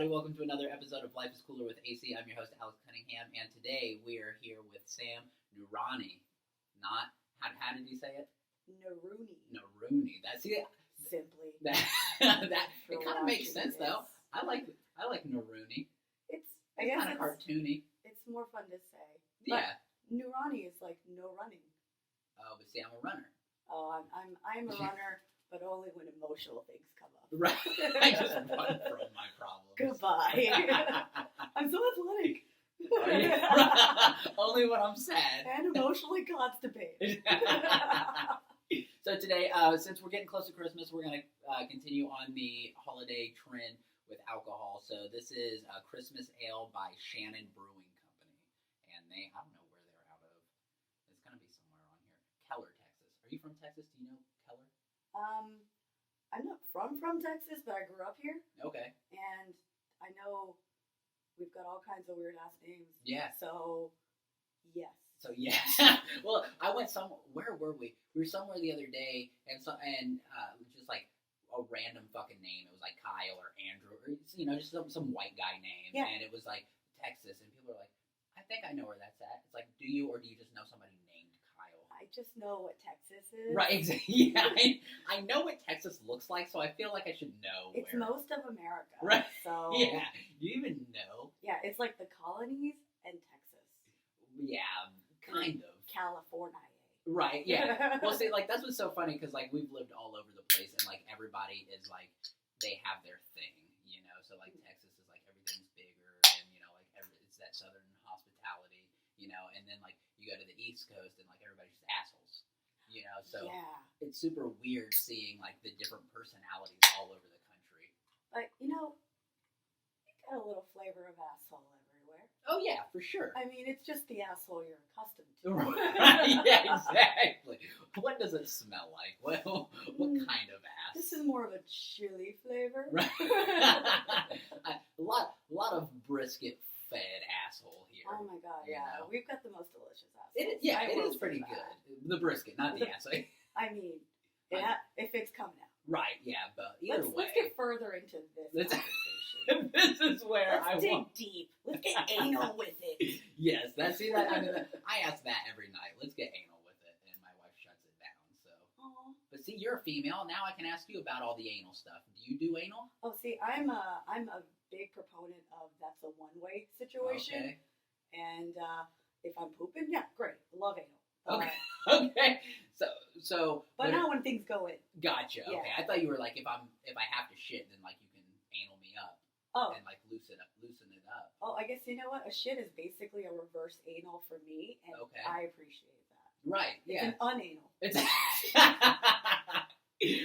everybody. Welcome to another episode of Life is Cooler with AC. I'm your host, Alex Cunningham, and today we are here with Sam Noorani. How did you say it? Noorani. That's it. Simply. That it kind of makes sense though. I like Noorani. It's kind of cartoony. It's more fun to say. Yeah. But Noorani is like no running. Oh, but see, I'm a runner. Oh, I'm a runner, but only when emotional things come up. Right. I just run from my problems. Goodbye. I'm so athletic. Only when I'm sad. And emotionally constipated. So today, since we're getting close to Christmas, we're going to continue on the holiday trend with alcohol. So this is Christmas Ale by Shannon Brewing Company. And I don't know where they're out of. It's going to be somewhere on here. Keller, Texas. Are you from Texas? Do you know Keller? I'm not from Texas, but I grew up here. Okay. And I know we've got all kinds of weird ass names. Yeah. So, yes. Well, I went somewhere. Where were we? We were somewhere the other day, and just like a random fucking name. It was like Kyle or Andrew, or just some white guy name. Yeah. And it was like Texas, and people are like, I think I know where that's at. It's like, do you, or do you just know somebody named Kyle? I just know what Texas is. Right. Yeah. I know what Texas looks like, so I feel like I should know. It's where. most of America. Right. So. Yeah. You even know. Yeah, it's like the colonies and Texas. Yeah. Kind of. California. Right, yeah. Well, see, like, that's what's so funny, because, like, we've lived all over the place, and, like, everybody is, like, they have their thing, So, like, Texas is, like, everything's bigger, and, like, it's that southern hospitality, and then, like, you go to the East Coast, and, like, everybody's just assholes, So yeah. It's super weird seeing, like, the different personalities all over the country. But, you got a little flavor of asshole everywhere. Oh, yeah, for sure. I mean, it's just the asshole you're accustomed to. Right, yeah, exactly. What does it smell like? What kind of ass? This is more of a chili flavor. Right. a lot of brisket-fed asshole here. Oh my god, yeah. We've got the most delicious asshole. It is pretty good. The brisket, not the ass. I mean, if it's coming out. Right, yeah, but either way. Let's get further into this conversation. This is where Let's dig deep. Let's get anal with it. Yes, I ask that every night. Let's get anal with it, and my wife shuts it down. So. Aww. But see, you're a female. Now I can ask you about all the anal stuff. Do you do anal? Oh, see, I'm a big proponent of that's a one-way situation. Okay. And if I'm pooping, yeah, great, love anal. Okay. Okay. So. But now when things go in. Gotcha. Yeah. Okay. I thought you were like, if I have to shit, then like you can anal me up. Oh. And like loosen it up. Oh, I guess you know what? A shit is basically a reverse anal for me, and okay. I appreciate that. Right. Yeah. It's an unanal. It's.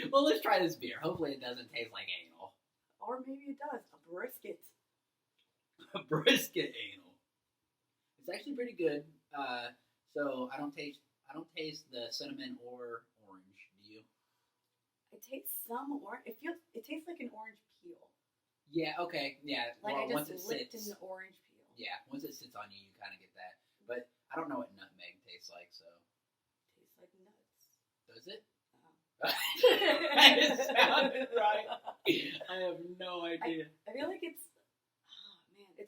Well, let's try this beer. Hopefully, it doesn't taste like anal. Or maybe it does. A brisket. A brisket anal. It's actually pretty good. So I don't taste the cinnamon or orange. Do you? I taste some orange. It tastes like an orange peel. Yeah. Okay. Yeah. Like well, I once just it licked sits, an orange peel. Yeah. Once it sits on you, you kind of get that. But I don't know what nutmeg tastes like. So. Tastes like nuts. Does it? It sounded right. I have no idea. I feel like it's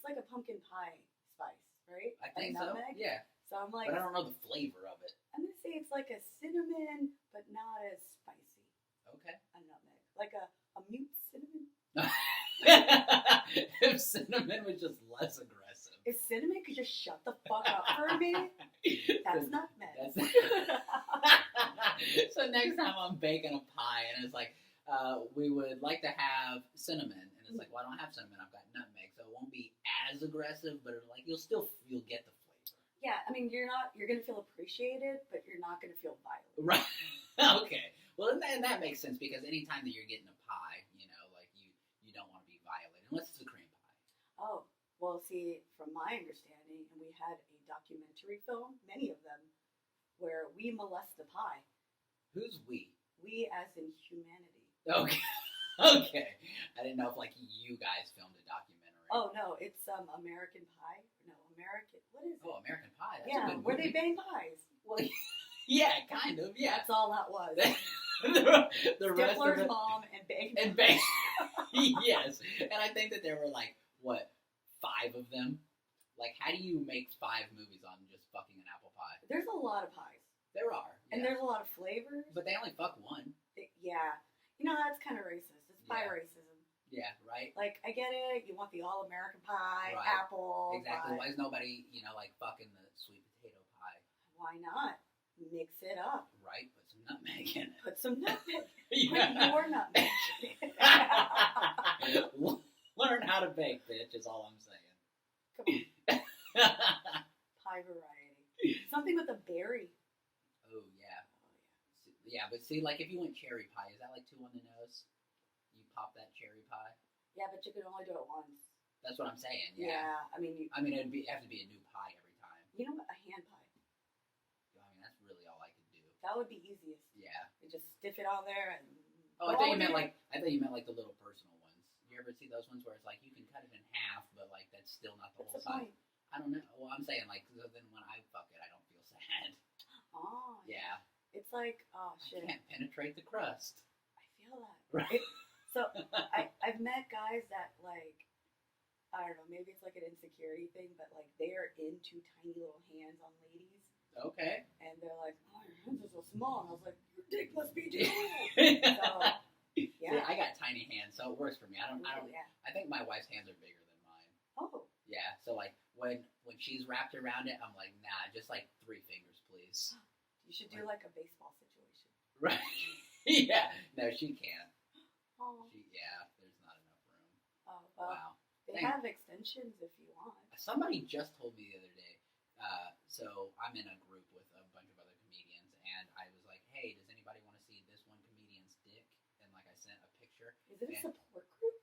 like a pumpkin pie spice, right? I think so. Nutmeg. Yeah. So I'm like, but I don't know the flavor of it. I'm gonna say it's like a cinnamon, but not as spicy. Okay. A nutmeg, like a mute cinnamon. If cinnamon was just less aggressive. If cinnamon could just shut the fuck up for a minute, that's nutmeg. So next time I'm baking a pie and it's like, we would like to have cinnamon, and it's like, well, I don't have cinnamon, I've got nutmeg, so it won't be as aggressive, but you'll get the flavor. Yeah, I mean, you're gonna feel appreciated, but you're not gonna feel violent. Right. Okay. Well, and that makes sense, because anytime that you're getting a pie, like you don't want to be violated unless it's a cream pie. Oh, well, see, from my understanding, and we had a documentary film, many of them, where we molest the pie. Who's we? We as in humanity. Okay. Okay. I didn't know if like you guys filmed a documentary. Oh no, it's American Pie. No, American. What is it? Oh, American Pie. That's yeah, a good movie. where they bang pies. Well, yeah, kind of. Yeah. That's all that was. the rest of Stifler's it. mom and Bang. And bang. Yes. And I think that there were like, what, 5 of them? Like, how do you make 5 movies on just fucking an apple pie? There's a lot of pies. There are. And yeah. there's a lot of flavors. But they only fuck one. Yeah. You know, that's kind of racist. It's pie racism. Yeah, right? Like, I get it. You want the all-American pie, Right. apple Exactly. pie. Why is nobody, like, fucking the sweet potato pie? Why not? Mix it up. Right? Put some nutmeg in it. Put some nutmeg. Yeah. Put your nutmeg. Learn how to bake, bitch, is all I'm saying. Come on. Pie variety. Something with a berry. Oh, yeah. Yeah, but see, like, if you went cherry pie, is that, like, too on the nose? You pop that cherry pie? Yeah, but you can only do it once. That's what I'm saying, yeah. I mean, it'd have to be a new pie every time. You know what? A hand pie. I mean, that's really all I could do. That would be easiest. Yeah. You just stiff it on there and... Oh, I thought you meant like the little personal ones. You ever see those ones where it's like you can cut it in half, but like that's still not the whole side? I don't know. Well, I'm saying like so then when I fuck it, I don't feel sad. Oh. Yeah. It's like, oh shit. I can't penetrate the crust. I feel that. Right? So I've met guys that like, I don't know, maybe it's like an insecurity thing, but like they are into tiny little hands on ladies. Okay. And they're like, oh, your hands are so small. And I was like, your dick must be too. So, yeah. See, I got tiny hands, so it works for me. I don't. Yeah. I think my wife's hands are bigger than mine. Oh. Yeah. So like when she's wrapped around it, I'm like, nah, just like 3 fingers, please. You should do like a baseball situation. Right. Yeah. No, she can't. Oh. There's not enough room. Oh. Well, wow. They have extensions if you want. Somebody just told me the other day. So I'm in a group with a bunch of other comedians, and I was like, "Hey, does anybody want to see this one comedian's dick?" And like I sent a picture. Is it a support group?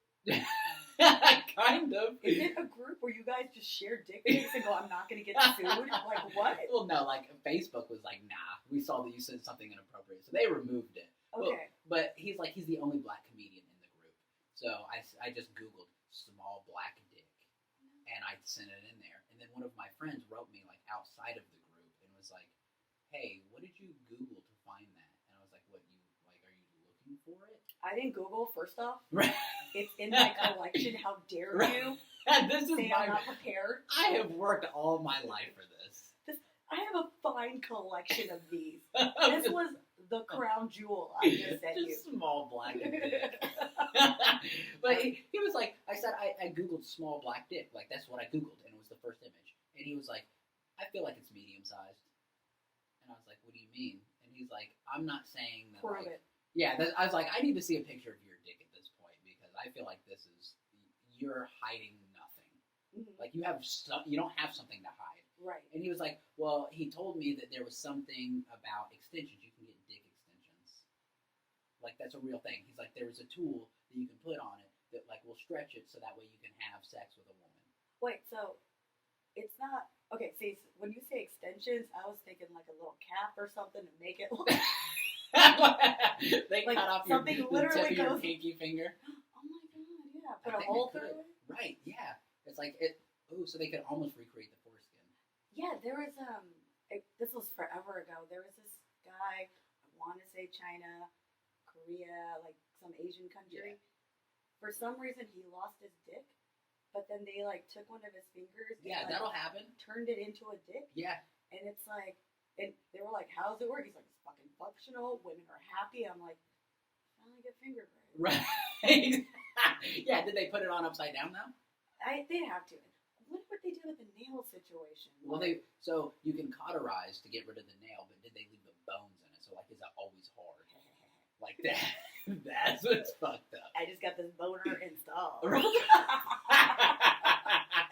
Kind of. Is it a group where you guys just share dick pics and go, "I'm not going to get sued"? Like what? Well, no. Like Facebook was like, "Nah, we saw that you said something inappropriate," so they removed it. Okay. But he's the only black comedian in the group, so I just Googled small black dick, and I sent it in there. And then one of my friends wrote me like outside of the group and was like, "Hey, what did you Google to find that?" And I was like, "What are you looking for it?" I didn't Google. First off, right. It's in my collection. How dare you? This is say I'm not prepared. I have worked all my life for this. I have a fine collection of these. This was the crown jewel I just sent you. Just small black dick. But he was like, I said, I Googled small black dick. Like, that's what I Googled, and it was the first image. And he was like, I feel like it's medium-sized. And I was like, what do you mean? And he's like, I'm not saying that. Prove it. Yeah, I was like, I need to see a picture of your dick at this point, because I feel like you're hiding nothing. Mm-hmm. Like, you don't have something to hide. Right. And he was like, well, he told me that there was something about extensions. You can get dick extensions. Like, that's a real thing. He's like, there was a tool that you can put on it that, like, will stretch it so that way you can have sex with a woman. Wait, so it's not... Okay, see, when you say extensions, I was thinking like a little cap or something to make it look... They like cut off the tip of your pinky finger. Oh my god, yeah. Put a hole through it? Right, yeah. It's like it... Ooh, so they could almost recreate the foreskin. Yeah, there was, this was forever ago. There was this guy, I want to say China, Korea, like some Asian country. Yeah. For some reason, he lost his dick, but then they, like, took one of his fingers. Yeah, and, like, that'll happen. Turned it into a dick. Yeah. And it's like, and they were like, how does it work? He's like, it's fucking functional. Women are happy. I'm like, finally get fingered right. Right. Yeah, did they put it on upside down, though? They'd have to. What would they do with the nail situation? Well, so you can cauterize to get rid of the nail, but did they leave the bones in it? So, like, is that always hard? Like that? That's what's fucked up. I just got this boner installed. I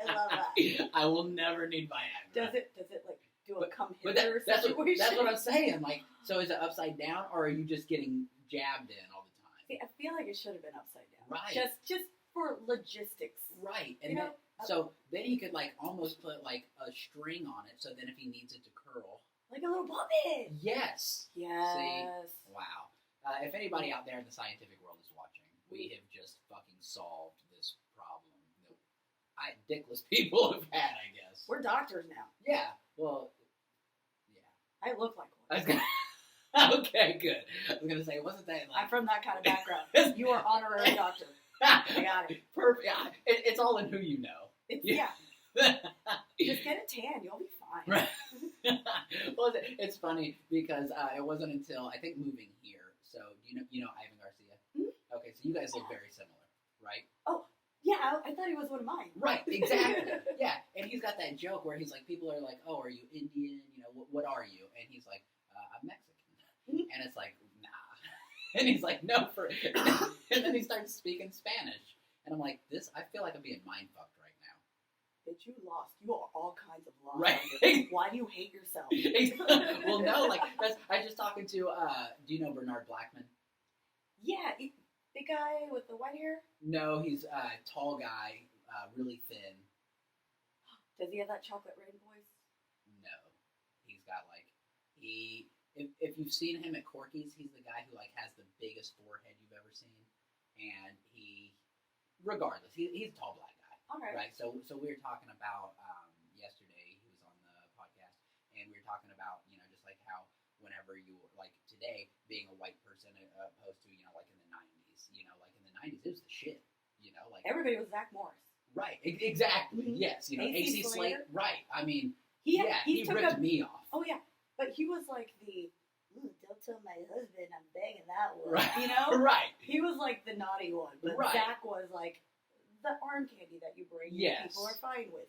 love that. I will never need Viagra. Does it like do a come hither situation? That's what I'm saying. Like, so is it upside down, or are you just getting jabbed in all the time? See, I feel like it should have been upside down. Right. Just for logistics. Right. And so then he could like almost put like a string on it, so then if he needs it to curl, like a little puppet. Yes. Yes. See? Wow. If anybody out there in the scientific world is watching, we have just fucking solved this problem that dickless people have had, I guess. We're doctors now. Yeah. Well, yeah. I look like one. Okay, good. I was gonna say, wasn't that I'm like? from that kind of background. You are honorary doctor. I got it. Perfect. Yeah, it's all in who you know. Yeah. Just get a tan. You'll be fine. Right. Well, it's funny because it wasn't until I think moving here. So you know Ivan Garcia. Mm-hmm. Okay, so you guys look very similar, right? Oh, yeah. I thought he was one of mine. Right. Exactly. Yeah, and he's got that joke where he's like, people are like, "Oh, are you Indian? You know, what are you?" And he's like, "I'm Mexican." Mm-hmm. And it's like, nah. And he's like, "No, for." And then he starts speaking Spanish, and I'm like, "This, I feel like I'm being mind fucked right now." Bitch, you lost. You are all kinds of lost. Right. Why do you hate yourself? Well, no, like I was just talking to. Do you know Bernard Blackman? Yeah, the guy with the white hair. No, he's a tall guy, really thin. Does he have that chocolate rain voice? No, he's got like he. If you've seen him at Corky's, he's the guy who like has the biggest forehead you've ever seen, and regardless, he's a tall black guy. All right. Right. So we were talking about yesterday. He was on the podcast, and we were talking about just like how whenever you like today being a white person opposed to like in the '90s, like in the '90s it was the shit. Like everybody was Zach Morris. Right. Exactly. Mm-hmm. Yes. AC Slater. Right. I mean, he ripped me off. Oh yeah, but he was like the. Don't tell my husband I'm banging that one. Right. Right. He was like the naughty one, but right. Zach was like the arm candy that you bring. Yes. People are fine with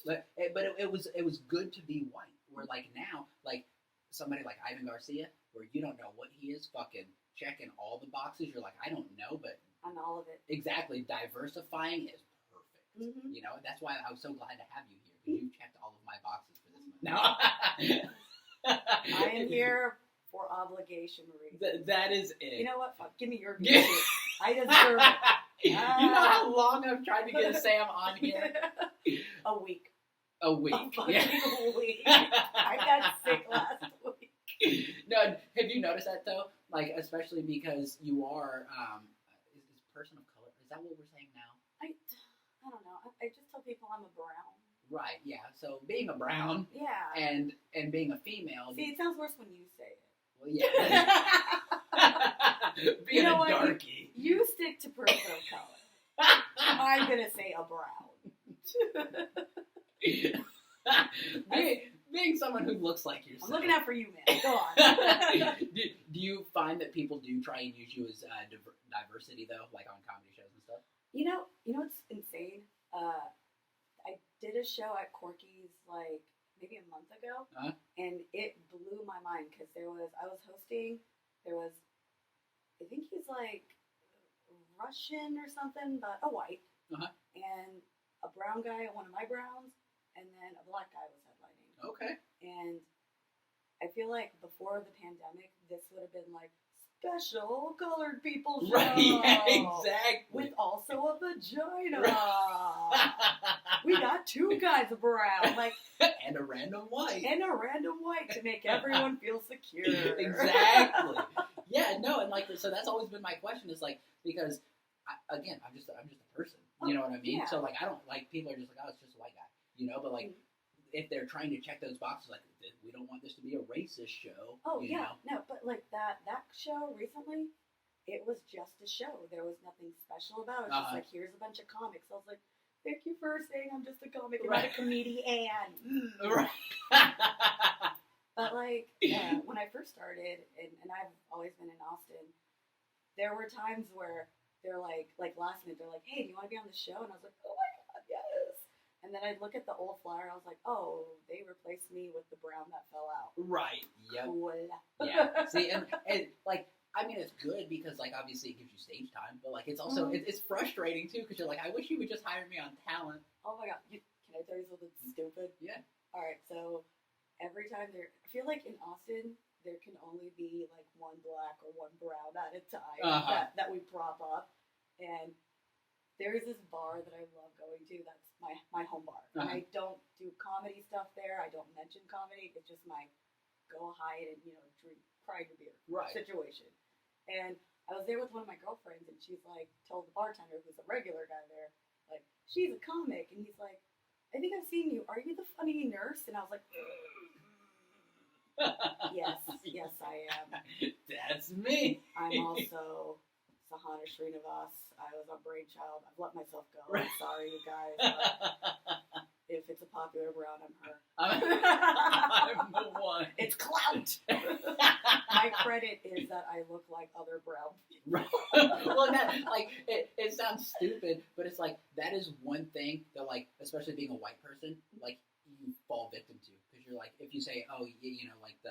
it. But it was good to be white. Where like now, like somebody like Ivan Garcia, where you don't know what he is, fucking checking all the boxes. You're like, I don't know, but on all of it. Exactly, diversifying is perfect. Mm-hmm. That's why I was so glad to have you here because you checked all of my boxes for this month. No, I am here for obligation reasons. That is it. You know what? Fuck, give me your view. I deserve it. You know how long I've tried to get Sam on here? A week. A week. A week. I got sick last week. No, have you noticed that though? Like, especially because you are is person of color. Is that what we're saying now? I don't know. I just tell people I'm a brown. Right. Yeah. So being a brown. Yeah. And being a female. See, it sounds worse when you say it. Well, yeah. Being a darkie. You stick to person of color. I'm gonna say a brown. being someone who looks like yourself. I'm looking out for you, man. Go on. Do you find that people do try and use you as diversity though, like on comedy shows and stuff? You know what's insane? I did a show at Corky's like maybe a month ago, and it blew my mind because I was hosting. There was, I think he's like Russian or something, but a white, and a brown guy, one of my browns, and then a black guy was headlining. Okay. And I feel like before the pandemic, this would have been like special colored people show. Right, yeah, exactly. With also a vagina. We got two kinds of brown, like and a random white. To make everyone feel secure. Exactly. Yeah, no, and like so that's always been my question is like because I'm just a person. You know what I mean? Yeah. So like I don't like people are just like, oh, it's just a white guy. But like if they're trying to check those boxes, like we don't want this to be a racist show. Oh you know? No, but like that show recently, it was just a show. There was nothing special about it. It's just like here's a bunch of comics. I was like, thank you for saying I'm just a comic and not a comedian. Right. But like when I first started, and I've always been in Austin, there were times where they're like last minute, they're like, hey, do you want to be on the show? And I was like, oh my god, yes. And then I'd look at the old flyer, I was like, oh, they replaced me with the brown that fell out. Right. Yep. Cool. Yeah. See, and like, I mean, it's good because, like, obviously it gives you stage time, but, like, it's also, it's frustrating, too, because you're like, I wish you would just hire me on talent. Oh, my God. Can I tell you something stupid? Yeah. All right, so every time I feel like in Austin, there can only be, like, one black or one brown at a time that we prop up. And there's this bar that I love going to that's my home bar. And I don't do comedy stuff there. I don't mention comedy. It's just my go hide and, drink, cry your beer situation. And I was there with one of my girlfriends, and she's like, told the bartender, who's a regular guy there, like, she's a comic. And he's like, I think I've seen you. Are you the funny nurse? And I was like, Yes, I am. That's me. I'm also Sahana Srinivas. I was on Brainchild. I've let myself go. I'm sorry, you guys. But if it's a popular brown, I'm her. I'm the one. It's clout. My credit is that I look like other brown people. Well, that, like, it sounds stupid, but it's like, that is one thing that, like, especially being a white person, like, you fall victim to. Because you're like, if you say, oh, you know, like the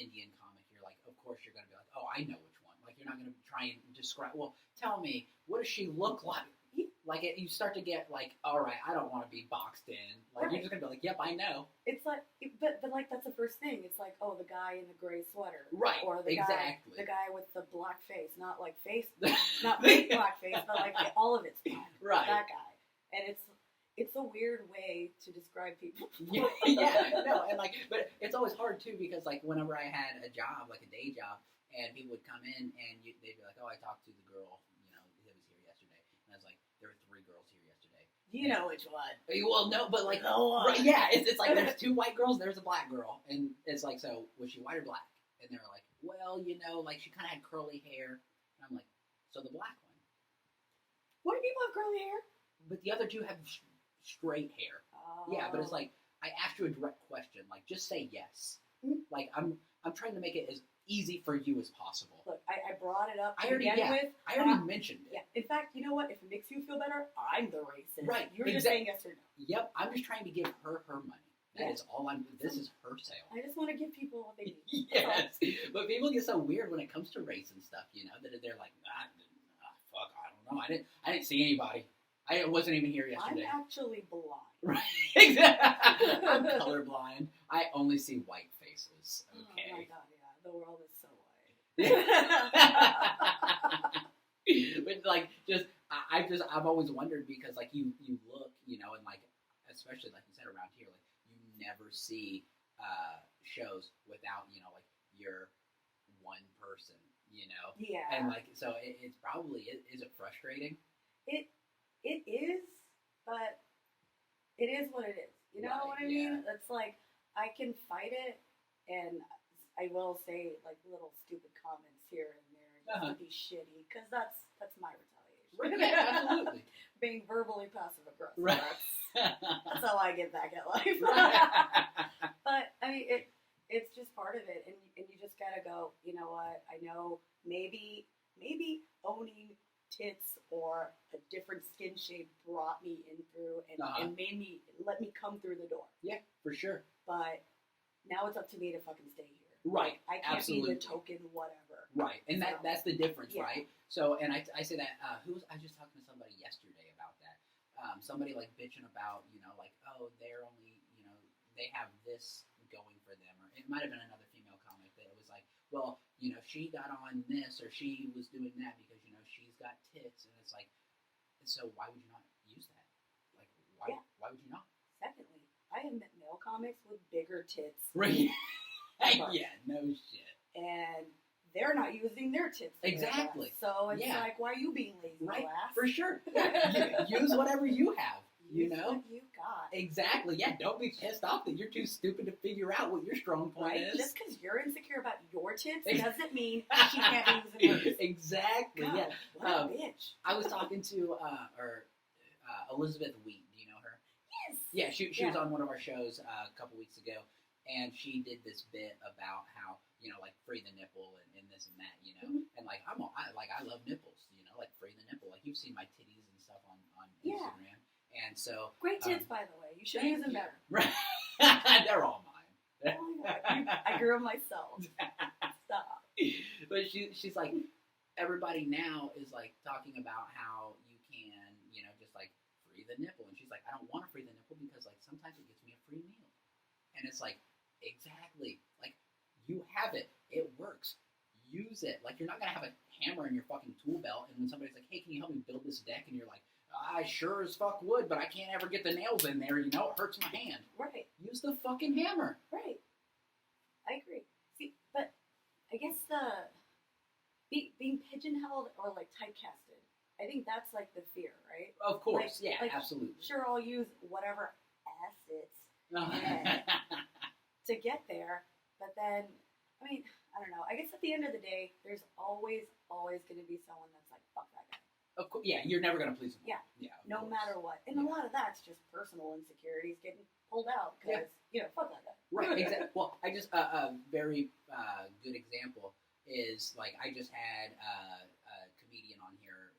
Indian comic, you're like, of course you're going to be like, oh, I know which one. Like, you're not going to try and describe, well, tell me, what does she look like? Like, you start to get, like, all right, I don't want to be boxed in. Like, you're just going to be like, yep, I know. It's like, but like, that's the first thing. It's like, oh, the guy in the gray sweater. Right, or the exactly. guy with the black face. Not like face, not fake black face, but like all of it's black. Right. That guy. And it's a weird way to describe people. Yeah, no, and like, but it's always hard, too, because, like, whenever I had a job, like a day job, and people would come in, and they'd be like, oh, I talked to the girl, you know, that was here yesterday. And I was like, there were 3 girls here yesterday. You know which one. Well, no, but like, right, yeah, it's like there's 2 white girls, there's a black girl, and it's like, so was she white or black? And they were like, well, you know, like she kind of had curly hair, and I'm like, so the black one. White people have curly hair, but the other 2 have straight hair. Oh. Yeah, but it's like, I asked you a direct question, like just say yes. Like I'm trying to make it as easy for you as possible. Look, I brought it up to I already mentioned it. Yeah. In fact, you know what? If it makes you feel better, I'm the racist. Right. You're just saying yes or no. Yep. I'm just trying to give her money. That is all I'm. This is her sale. I just want to give people what they need. Yes. But people get so weird when it comes to race and stuff. You know that they're like, fuck, I don't know. I didn't see anybody. I wasn't even here yesterday. I'm actually blind. Right. Exactly. I'm colorblind. I only see white faces. Okay. Oh my god, yeah. The world is so white. But like, I've always wondered because like you look, you know, and like, especially like you said around here, like you never see shows without, you know, like your one person, you know. Yeah. And like, so it's probably is it frustrating? It is, but it is what it is. You know what I mean? It's like, I can fight it, and I will say, like, little stupid comments here and there just to be shitty, because that's my retaliation. Right, yeah, absolutely. Being verbally passive-aggressive. Right. That's how I get back at life. Right. But, I mean, it's just part of it, and you just gotta go, you know what, I know maybe owning tits or a different skin shape brought me in through and let me come through the door. Yeah, for sure. But now it's up to me to fucking stay here. Right. I can't absolutely. be the token whatever. Right. And so, that's the difference, yeah. right? So, and I say that, I was just talking to somebody yesterday about that. Somebody like bitching about, you know, like, oh, they're only, you know, they have this going for them. Or it might have been another female comic that it was like, well, you know, she got on this or she was doing that because, you know, she's got tits. And it's like, so why would you not use that? Like, why would you not? Secondly, I have met male comics with bigger tits. Right. Yeah, no shit. And they're not using their tits. Exactly. So it's like, why are you being lazy, right? Lass? For sure. Use whatever you have. You Use know? what you got. Exactly. Yeah, don't be pissed off that you're too stupid to figure out what your strong point is. Just because you're insecure about your tits doesn't mean she can't be using hers. Exactly. God, yeah. What a bitch. I was talking to Elizabeth Wheat. Do you know her? Yes. Yeah, she was on one of our shows a couple weeks ago, and she did this bit about how, you know, like free the nipple and this and that, you know, and like I love nipples, you know, like free the nipple. Like you've seen my titties and stuff on Instagram. And so great tits, by the way. You should use them better. Right. They're all mine. Oh my God. I grew them myself. Stop. But she's like, everybody now is like talking about how you can, you know, just like free the nipple. And she's like, I don't want to free the nipple because like sometimes it gets me a free meal. And it's like, exactly. Like you have it. It works. Use it. Like you're not going to have a hammer in your fucking tool belt. And when somebody's like, hey, can you help me build this deck? And you're like, I sure as fuck would, but I can't ever get the nails in there, you know, it hurts my hand. Right. Use the fucking hammer. Right. I agree. See, but I guess being pigeonholed or like typecasted, I think that's like the fear, right? Of course, like, absolutely. Sure, I'll use whatever assets to get there, But then, I mean, I don't know. I guess at the end of the day, there's always going to be someone that's like, fuck that guy. Of course, yeah, you're never gonna please them. Yeah. Yeah. No matter what. And a lot of that's just personal insecurities getting pulled out because, fuck that guy. Right, exactly. Well, I just, a very good example is, like, I just had a comedian on here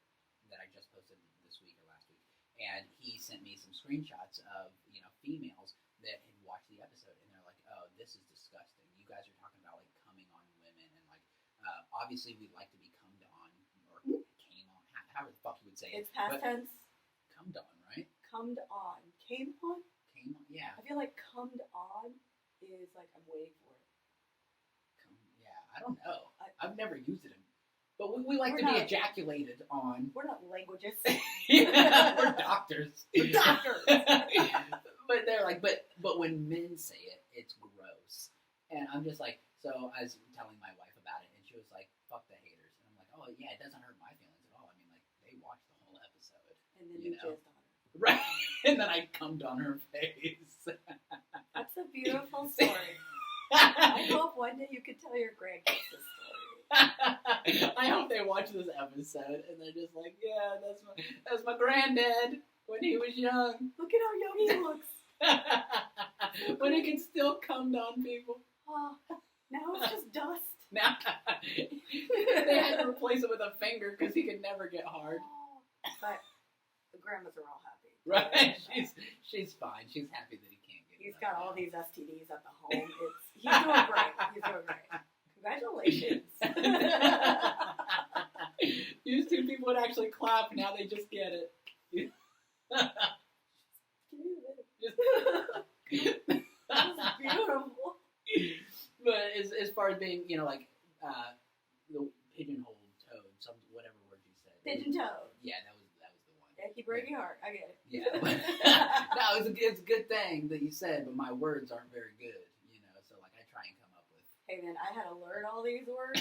that I just posted this week or last week, and he sent me some screenshots of, females that had watched the episode, and they're like, oh, this is disgusting. You guys are talking about, like, coming on women, and, like, obviously we'd like to be cummed on, or came on, however the fuck you would say it. It's past tense. Cummed on, right? Cummed on. Came on? Came on, yeah. I feel like cummed on is like I'm waiting for it. Yeah, I don't know. I've never used it, but we like to be ejaculated on. We're not languages. Yeah, we're doctors. We're doctors. But they're like, but when men say it, it's gross. And I'm just like, so I was telling my wife about it, and she was like, fuck the haters. And I'm like, oh yeah, it doesn't hurt my feelings at all. I mean, like, they watched the whole episode. And then you jizzed on her. Right. And then I cummed on her face. That's a beautiful story. I hope one day you could tell your grandkids this story. I hope they watch this episode and they're just like, yeah, that's my granddad when he was young. Look at how young he looks. When he can still cum down people. Oh, now it's just dust. Now they had to replace it with a finger because he could never get hard. Oh, but the grandmas are all happy. Right? She's fine. She's happy that he can't get. He's got all these STDs at the home. He's doing great. He's doing great. Congratulations. Used to people would actually clap. Now they just get it. That's beautiful. But as far as being, like, the pigeonhole toad, whatever word you said. Pigeon toad. Yeah, that was the one. Yeah, keep breaking heart. I get it. Yeah. No, it's a good thing that you said, but my words aren't very good, so, like, I try and come up with. Hey, man, I had to learn all these words.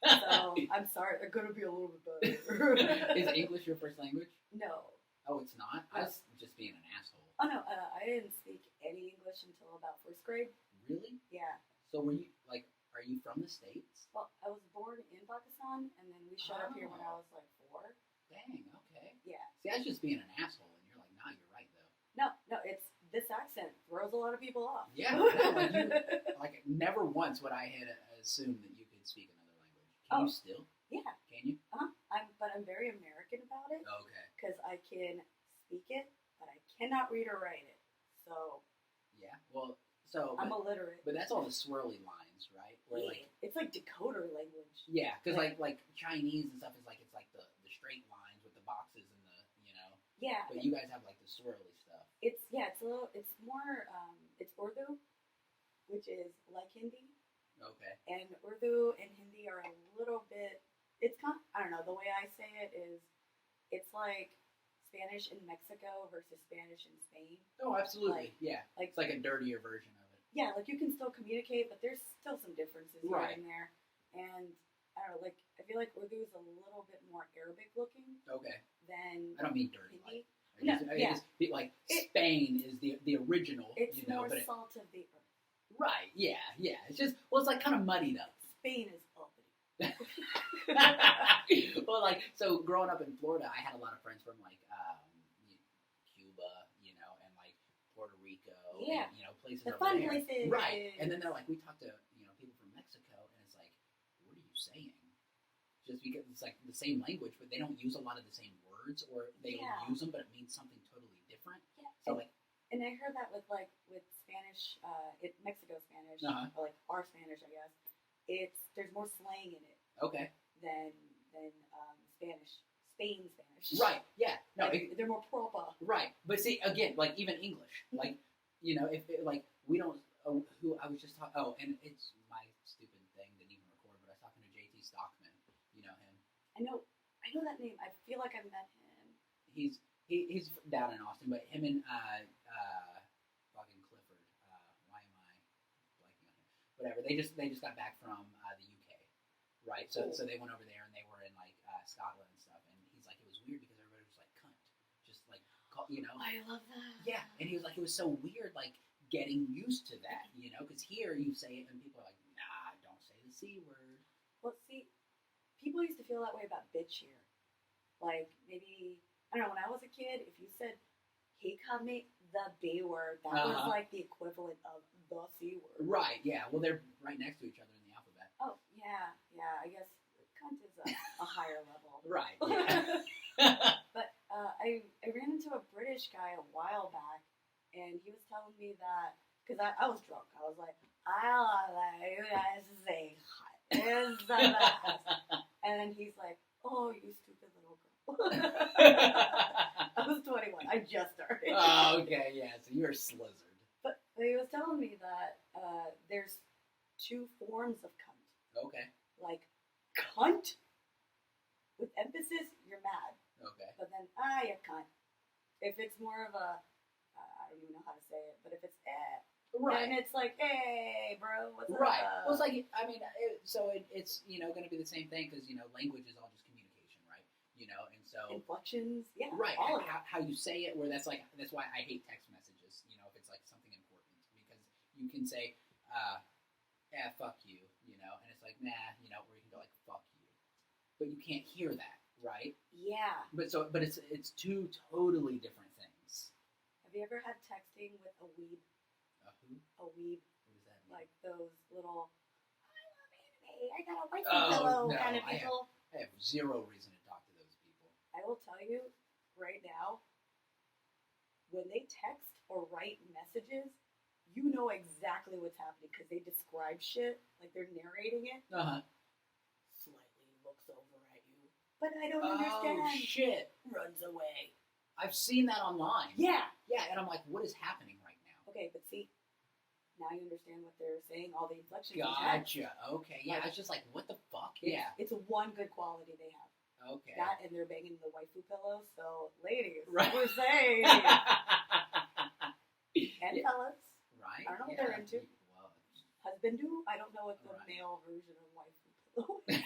So, I'm sorry. They're going to be a little bit better. Is English your first language? No. Oh, it's not? I was just being an asshole. Oh, no. I didn't speak any English until about first grade. Really? Yeah. So are you from the States? Well, I was born in Pakistan, and then we showed up here when I was, like, 4. Dang, okay. Yeah. See, I was just being an asshole, and you're like, nah, you're right, though. No, it's this accent throws a lot of people off. Yeah. Never once would I had assumed that you could speak another language. Can you still? Yeah. Can you? But I'm very American about it. Okay. Because I can speak it, but I cannot read or write it. So. Yeah. Well, I'm illiterate. But that's all the swirly lines, right? Where, it's like decoder language. Yeah, because like Chinese and stuff is like, it's like the straight lines with the boxes and the, Yeah. But you guys have like the swirly stuff. It's more, it's Urdu, which is like Hindi. Okay. And Urdu and Hindi are a little bit, I don't know, the way I say it is, it's like Spanish in Mexico versus Spanish in Spain. Oh, absolutely. Yeah. It's like a dirtier version of it. Yeah, like you can still communicate, but there's still some differences here and there. And I don't know, like I feel like Urdu is a little bit more Arabic looking. Okay. Than I don't mean dirty. Hindi. Spain is the original. It's more salt of the earth. Right. Yeah. Yeah. It's just it's like kind of muddied up. Spain is uppity. Well, so growing up in Florida, I had a lot of friends from Cuba, and like Puerto Rico, and, places the over fun there. places, right? And then they're like, we talked to people from Mexico, and it's like, what are you saying? Just because it's like the same language, but they don't use a lot of the same words, or they use them, but it means something totally different. Yeah. So and I heard that with Spanish, Mexico Spanish, or like our Spanish, I guess. There's more slang in it. Okay. Than Spanish, Spain Spanish. Right. Yeah. No, they're more proper. Right. But see, again, like even English, if we don't. Who I was just talking. Oh, and it's my stupid thing didn't even record, but I was talking to JT Stockman. You know him. I know that name. I feel like I've met him. He's down in Austin, but him and fucking Clifford. Why am I blanking on him? Whatever. They just got back from the UK, right? So they went over there and they were in Scotland and stuff, and he's like, it was weird because everybody was like cunt, just like call, I love that. Yeah, and he was like, it was so weird, like getting used to that, because here you say it and people are like, nah, don't say the C word. Well, see, people used to feel that way about bitch here. Like, maybe, I don't know, when I was a kid, if you said, he called me the B word, that was like the equivalent of the C word. Right, yeah. Well, they're right next to each other in the alphabet. Oh, yeah, I guess cunt is a higher level. Right, yeah. But I ran into a British guy a while back, and he was telling me that, because I was drunk, I was like, I love you guys to say hi. It's the best. And then he's like, oh, you stupid little girl. I was 21. I just started. Oh, okay, yeah. So you're a slizzard. But he was telling me that there's two forms of cunt. Okay. Like, cunt, with emphasis, you're mad. Okay. But then, you cunt. If it's more of a, I don't even know how to say it, but if it's right. then it's like, hey, bro, what's up? Right. Well, it's like, I mean, it's going to be the same thing because, language is all just communication, right? And so. Inflections, yeah. Right. All of How you say it, that's why I hate text messages, if it's like something important. Because you can say, fuck you, and it's like, nah, or you can go like, fuck you. But you can't hear that, right? Yeah. But it's two totally different things. Have you ever had texting with a weeb? A who? A weeb. What does that mean? Like those little, I love anime, I got a wifey pillow no, kind of people. I have zero reason to talk to those people. I will tell you right now, when they text or write messages, you know exactly what's happening because they describe shit like they're narrating it. Slightly looks over at you, but I don't understand. Oh shit! Runs away. I've seen that online. Yeah, and I'm like, what is happening right now? Okay, but see, now you understand what they're saying. All the inflections. Gotcha. Okay. Yeah, I was just like, what the fuck? It's one good quality they have. Okay. That and they're banging the waifu pillow. So, ladies, right. we're saying. And fellas. Right. I don't know what they're into. Well, Husband do? I don't know what the male version of waifu pillow is.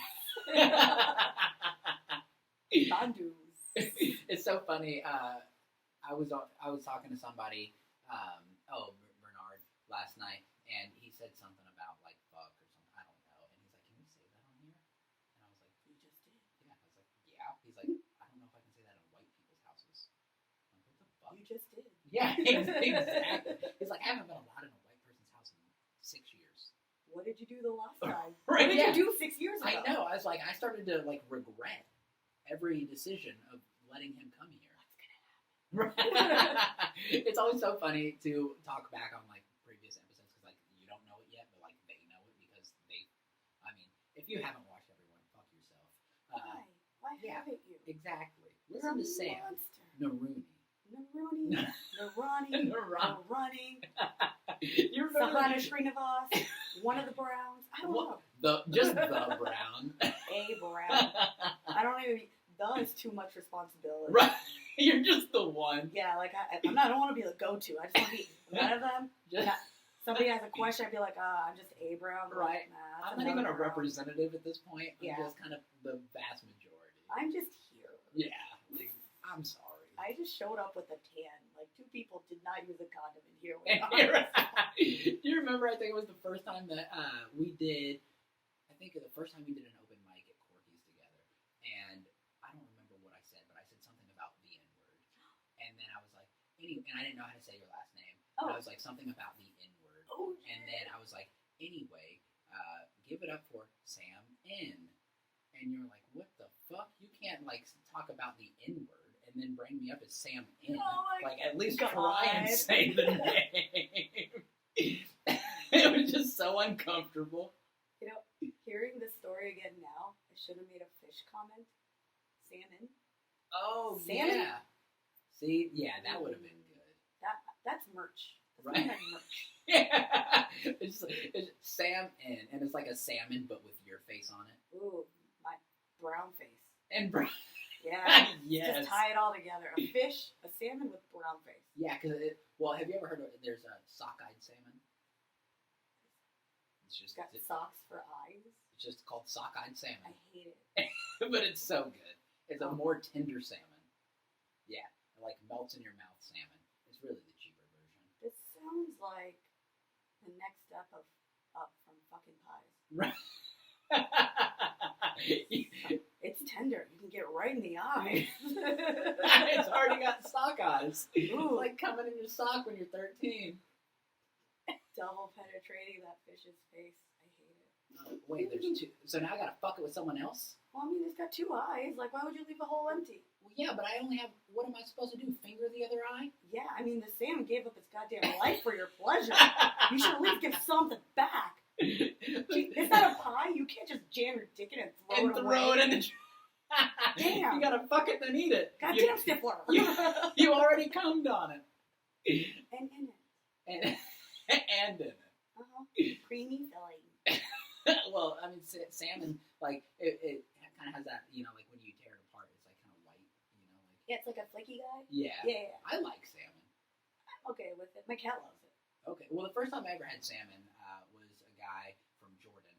Bandus. It's so funny. I was talking to somebody, Bernard, last night, and he said something about like fuck or something. I don't know. And he's like, "Can we say that on here?" And I was like, "You just did." Yeah. I was like, "Yeah." He's like, "I don't know if I can say that in white people's houses." I'm like, "What the fuck?" You just did. Yeah, exactly. He's like, "I haven't been allowed in a white person's house in 6 years." What did you do the last time? Right, what did you do 6 years ago? I know. I was like, I started to like regret every decision of letting him come here. What's gonna happen? It's always so funny to talk back on like previous episodes because like you don't know it yet, but like they know it because if you haven't watched everyone, fuck yourself. Why haven't you? Exactly. You're Listen a to Sam Noorani. Noorani. You remember Sahana Srinivas, one of the Browns. I don't know. Just the Brown. A Brown. I don't even. The is too much responsibility. Right. You're just the one. Yeah, like I don't want to be the go-to. I just want to be one of them. Somebody has a question, I'd be like, I'm just A Brown. Right. Nah, I'm not even a representative at this point. I'm just kind of the vast majority. I'm just here. Yeah. Like, I'm sorry. I just showed up with a tan. Like, 2 people did not use a condom in here. Do you remember, I think it was the first time that we did an open mic at Corky's together. And I don't remember what I said, but I said something about the N-word. And then I was like, and I didn't know how to say your last name. But I was like, something about the N-word. Oh, and then I was like, anyway, give it up for Sam N. And you're like, what the fuck? You can't, like, talk about the N-word and then bring me up as Sam N. Like, at least try and say the name. It was just so uncomfortable. Hearing this story again now, I should have made a fish comment. Salmon. Oh, Salmon? yeah. See, yeah, that would have been good. That's merch. That's right? like merch. Yeah. It's Sam N, and it's like a salmon, but with your face on it. Ooh, my brown face. And brown. Yeah. Yes. Just tie it all together. A fish, a salmon with brown face. Yeah, because have you ever heard of there's a sockeyed salmon? It's just got socks for eyes. It's just called sockeyed salmon. I hate it. But it's so good. It's a more tender salmon. Yeah, it like melts in your mouth salmon. It's really the cheaper version. This sounds like the next step up from fucking pies. Right. It's tender. You can get right in the eye. It's already got sock eyes. It's Ooh. like coming in your sock when you're 13. Double penetrating that fish's face. I hate it. Oh, wait, there's two. So now I gotta fuck it with someone else? Well, I mean, it's got two eyes. Like, why would you leave a hole empty? Well, yeah, but I only have. What am I supposed to do? Finger the other eye? Yeah, I mean, the salmon gave up its goddamn life for your pleasure. You should at least give something back. It's not a pie. You can't just jam your dick in and throw it away. in the. Damn. You gotta fuck it then eat it. Goddamn Stifler. You already cummed on it. And in it. And in it. Creamy filling. Well, I mean, salmon, like, it kind of has that, like, when you tear it apart, it's, like, kind of white, like... Yeah, it's like a flaky guy? Yeah. Yeah. I like salmon. I'm okay with it. My cat loves it. Okay. Well, the first time I ever had salmon was a guy from Jordan,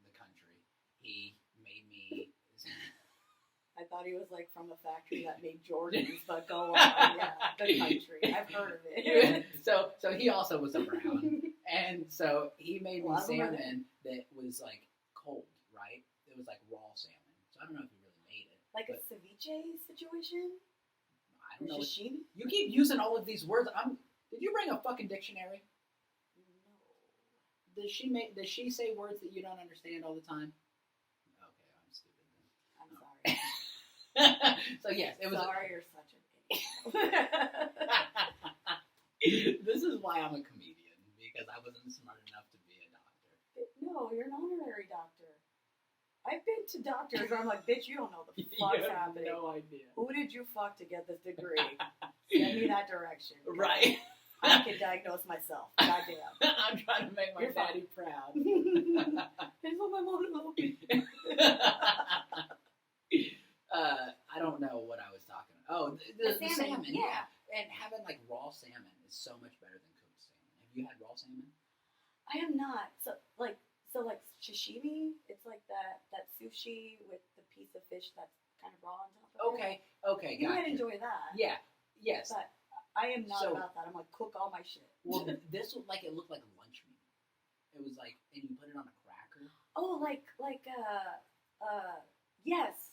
the country. He made me... I thought he was, like, from a factory that made Jordans, but go on. Yeah, the country. I've heard of it. So he also was a brown. And so he made me Well, salmon that was, like, cold, right? It was, like, raw salmon. So I don't know if he really made it. Like a ceviche situation? I don't know. Sashimi? You keep using all of these words. Did you bring a fucking dictionary? No. Does she say words that you don't understand all the time? Okay, I'm stupid then. I'm sorry. So yes, it was. Sorry, you're such an idiot. This is why I'm a comedian, because I wasn't smart enough to be a doctor. No, you're an honorary doctor. I've been to doctors where I'm like, bitch, you don't know the fuck's You have happening. no idea. Who did you fuck to get this degree? Send me that direction. Right. I can diagnose myself. Goddamn. I'm trying to make my You're daddy proud. Here's what my mom told me. I don't know what I was talking about. Oh, the salmon, yeah. And having, like, raw salmon is so much better than cooked salmon. Have you had raw salmon? I am not. So sashimi, it's like that sushi with the piece of fish that's kind of raw on top of it. Okay, You gotcha. might enjoy that. Yeah, yes. But I am not about that. I'm like, cook all my shit. Well, this looked like lunch meat. It was like, and you put it on a cracker. Oh, yes.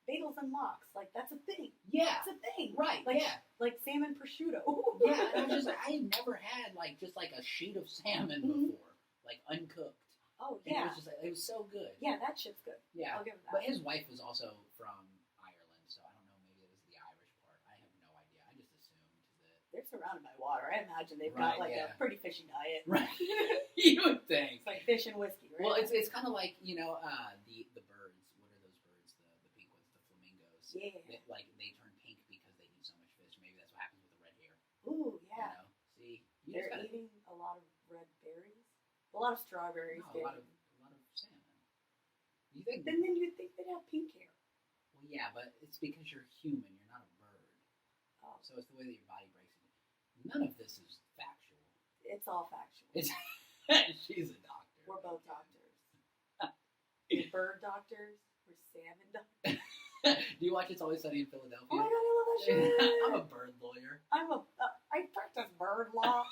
Bagels and lox. Like, that's a thing. Yeah. It's a thing. Right, like, yeah. Like salmon prosciutto. Yeah, and I was just like, I had never had, like, just like a sheet of salmon before. Like, uncooked. Oh, And yeah. it was just like, it was so good. Yeah, that shit's good. Yeah. I'll give it that. But his wife was also from Ireland, so I don't know, maybe it was the Irish part. I have no idea. I just assumed that... They're surrounded by water. I imagine they've Right, got, like, yeah. a pretty fishy diet. Right. You would think. It's like fish and whiskey, right? Well, it's kind of like, the birds. What are those birds? The pink ones, the flamingos. Yeah. That, like, they turn pink because they eat so much fish. Maybe that's what happens with the red hair. Ooh, yeah. See? They're eating a lot of red berries. A lot of strawberries. No, a lot of salmon. You think? Then you'd think they'd have pink hair. Well, yeah, but it's because you're human. You're not a bird. Oh. So it's the way that your body breaks it. None of this is factual. It's all factual. It's she's a doctor. We're both doctors. We're bird doctors. We're salmon doctors. Do you watch It's Always Sunny in Philadelphia? Oh my god, I love that shit. I'm a bird lawyer. I practice bird law.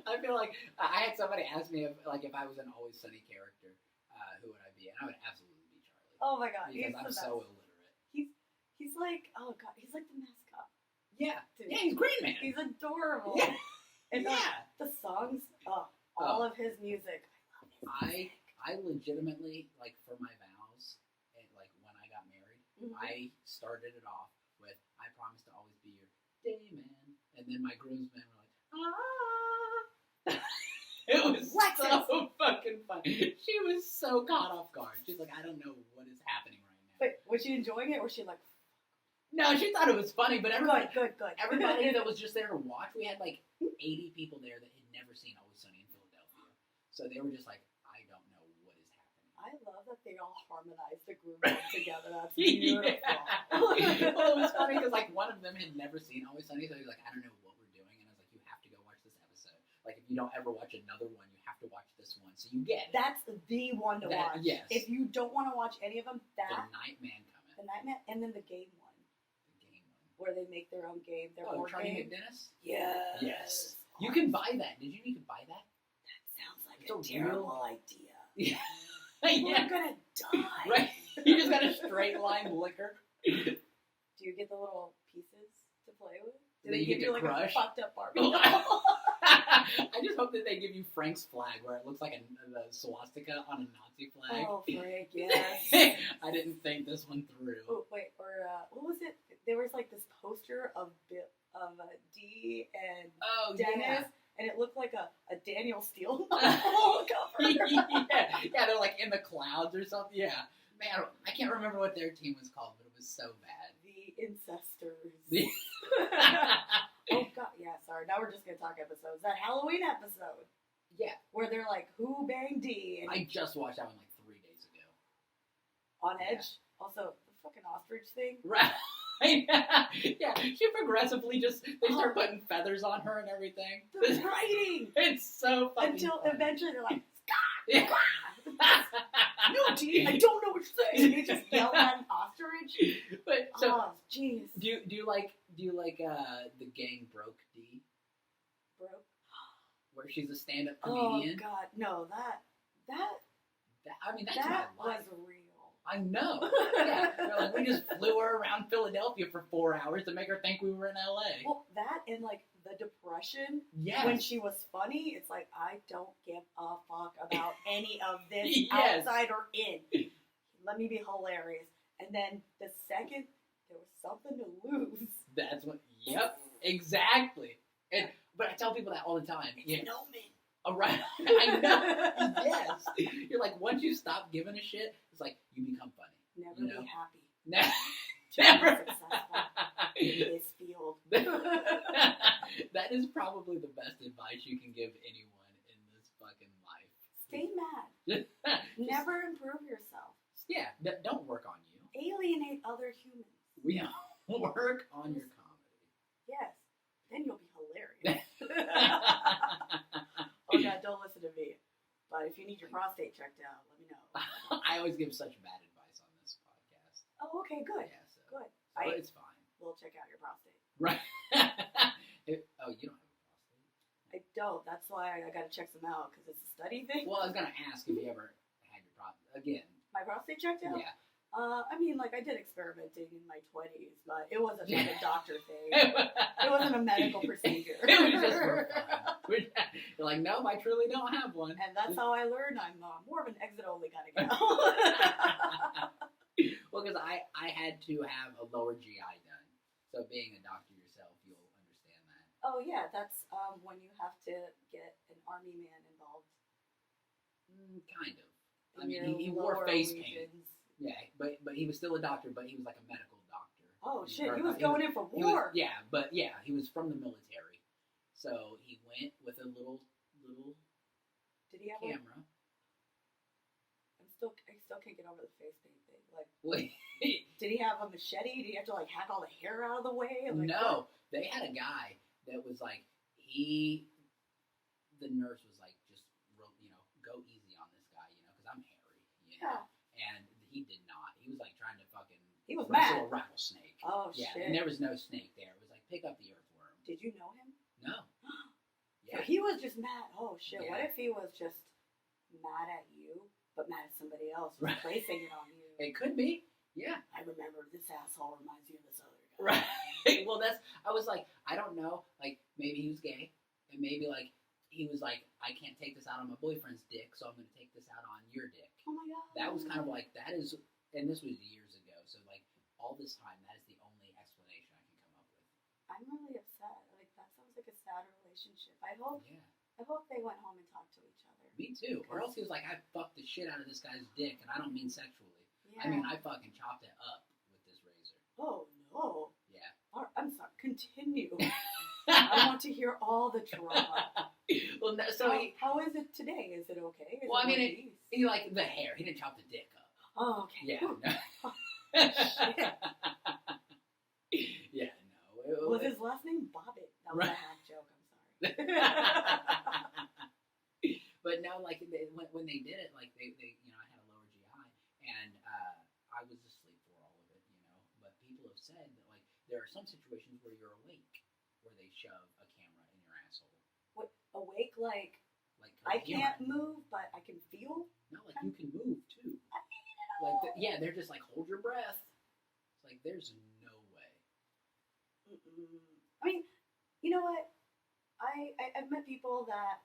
I feel like I had somebody ask me if I was an Always Sunny character, who would I be? And I would absolutely be Charlie. Oh my god, Because he's I'm the best. so illiterate. He's like, oh god, he's like the mascot. Yeah, Dude. yeah, he's Green Man. He's adorable. Yeah, And yeah. the songs, all of his music. I love his music. I legitimately, like, for my vows, and like when I got married, I started it off with, I promise to always be your day man, and then my groomsmen were like, ah. It was so fucking fun. She was so caught off guard. She's like, I don't know what is happening right now. Wait, was she enjoying it, or was she like? No, she thought it was funny, but everybody Good. everybody that was just there to watch, we had like 80 people there that had never seen Always Sunny in Philadelphia. So they were just like, I don't know what is happening. I love that they all harmonized the group together. That's beautiful. Yeah. Well, it was funny because like one of them had never seen Always Sunny, so he was like, I don't know what we're doing, and I was like, you have to go watch this episode. Like, if you don't ever watch another one, you have to watch this one, so you get it. That's the one to watch. Yes. If you don't want to watch any of them, The Nightman coming. the Nightman, and then the game one. The game one. where they make their own game, their board Charlie game. McDennis? Yes. Yes. You can buy that. Did you buy that? That sounds like It's a a terrible real- idea. Yeah. People Yeah. are gonna die. Right. You just got a straight line liquor. Do you get the little pieces to play with? Do That they you give get you to like crush? a fucked up Barbie Oh, doll? I just hope that they give you Frank's flag, where it looks like the swastika on a Nazi flag. Oh, Frank, yes. I didn't think this one through. Oh, wait, or what was it? There was like this poster of Dee and Oh, Dennis, and it looked like a Daniel Steele novel cover. yeah, they're like in the clouds or something. Yeah, man, I can't remember what their team was called, but it was so bad. The Incestors. The- Oh god, yeah. Sorry. Now we're just gonna talk episodes. That Halloween episode yeah, where they're like, "Who banged Dee?" And I just watched that one like 3 days ago. on Yeah. edge. Also, the fucking ostrich thing. Right. Yeah, she progressively just, they start putting feathers on her and everything. The writing It's so funny. until eventually they're like, Yeah. "No, Dee, I don't know what you're saying." They just yell at an ostrich. But so, Oh, jeez. do you like the gang Broke D, Broke. where she's a stand-up Oh comedian? god, no, that I mean, that's that my life. was real. I know. Yeah, they're like, we just flew her around Philadelphia for 4 hours to make her think we were in LA. Well, that and like the depression Yes. when she was funny, it's like I don't give a fuck about any of this Yes. outside or in. Let me be hilarious. And then the second there was something to lose. That's what. Yep. Exactly. But I tell people that all the time. It's an omen. All right. I know. Yes. You're like, once you stop giving a shit, it's like you become funny. Never You know? be happy. Never. Successful in this field. That is probably the best advice you can give anyone in this fucking life. Stay mad. Just- Never improve yourself. Yeah. Don't work on you. Alienate other humans. We work on your comedy. Yes. Then you'll be hilarious. Oh god, don't listen to me. But if you need your prostate checked out, let me know. I always give such bad advice on this podcast. Oh, okay, good. Yeah, so, Good. so it's fine. We'll check out your prostate. Right. Oh, you don't have a prostate? I don't. That's why I gotta check some out, because it's a study thing. Well, I was going to ask if you ever had your prostate. Again, My prostate checked out? yeah. I mean, like, I did experimenting in my 20s, but it wasn't like a doctor thing. It wasn't a medical procedure. It was just for fun. You're like, nope, I truly don't have one. And that's how I learned I'm more of an exit-only kind of gal. Well, because I had to have a lower GI done. So being a doctor yourself, you'll understand that. Oh, yeah, that's when you have to get an army man involved. Kind of. I in mean, your he wore lower face paint. regions. Yeah, but he was still a doctor, but he was like a medical doctor. Oh, He shit, he was- was going in for He was- war. yeah, but yeah, he was from the military. So he went with a little Did he have like, camera. I still can't get over the face paint thing. Like, Wait, did he have a machete? Did he have to like hack all the hair out of the way? Like, no, they had a guy that was like, the nurse was like, just, go easy on this guy, because I'm hairy, Yeah. And he did not. He was like trying to fucking He was wrestle mad. a rattlesnake. Oh, Yeah, shit. and there was no snake there. It was like, pick up the earthworm. Did you know him? No. So Yeah. he was just mad. Oh, shit. What Yeah. if he was just mad at you, but mad at somebody else Right. placing it on you? It could be. Yeah. I remember this asshole reminds you of this other guy. Right. Well, I was like, I don't know. Like, maybe he was gay. And maybe, like, he was like, I can't take this out on my boyfriend's dick, so I'm going to take this out on your dick. Oh, my God. That was kind of like, that is, and this was years ago. So, like, all this time, that is the only explanation I can come up with. I'm really upset. Like, that sounds like a sad relationship. I hope they went home and talked to each other. Me too. Or else he was like, I fucked the shit out of this guy's dick, and I don't mean sexually. Yeah. I mean, I fucking chopped it up with this razor. Oh, no. Yeah. I'm sorry. Continue. I want to hear all the drama. Well, no, so how is it today? Is it okay? Well, I mean, he like the hair. He didn't chop the dick up. Oh, okay. Yeah. Whew. No. Yeah, no. Was his last name Bobbitt? That was Right. a hack joke. I'm sorry. But no, like when they did it, like they I had a lower GI, and I was asleep for all of it, But people have said that like there are some situations where you're awake, where they shove a camera in your asshole. What, awake, like Like I can't move, but I can feel? No, like you can move too. I mean, Like they're just like hold your breath. It's like there's no way. I mean, you know what? I've met people that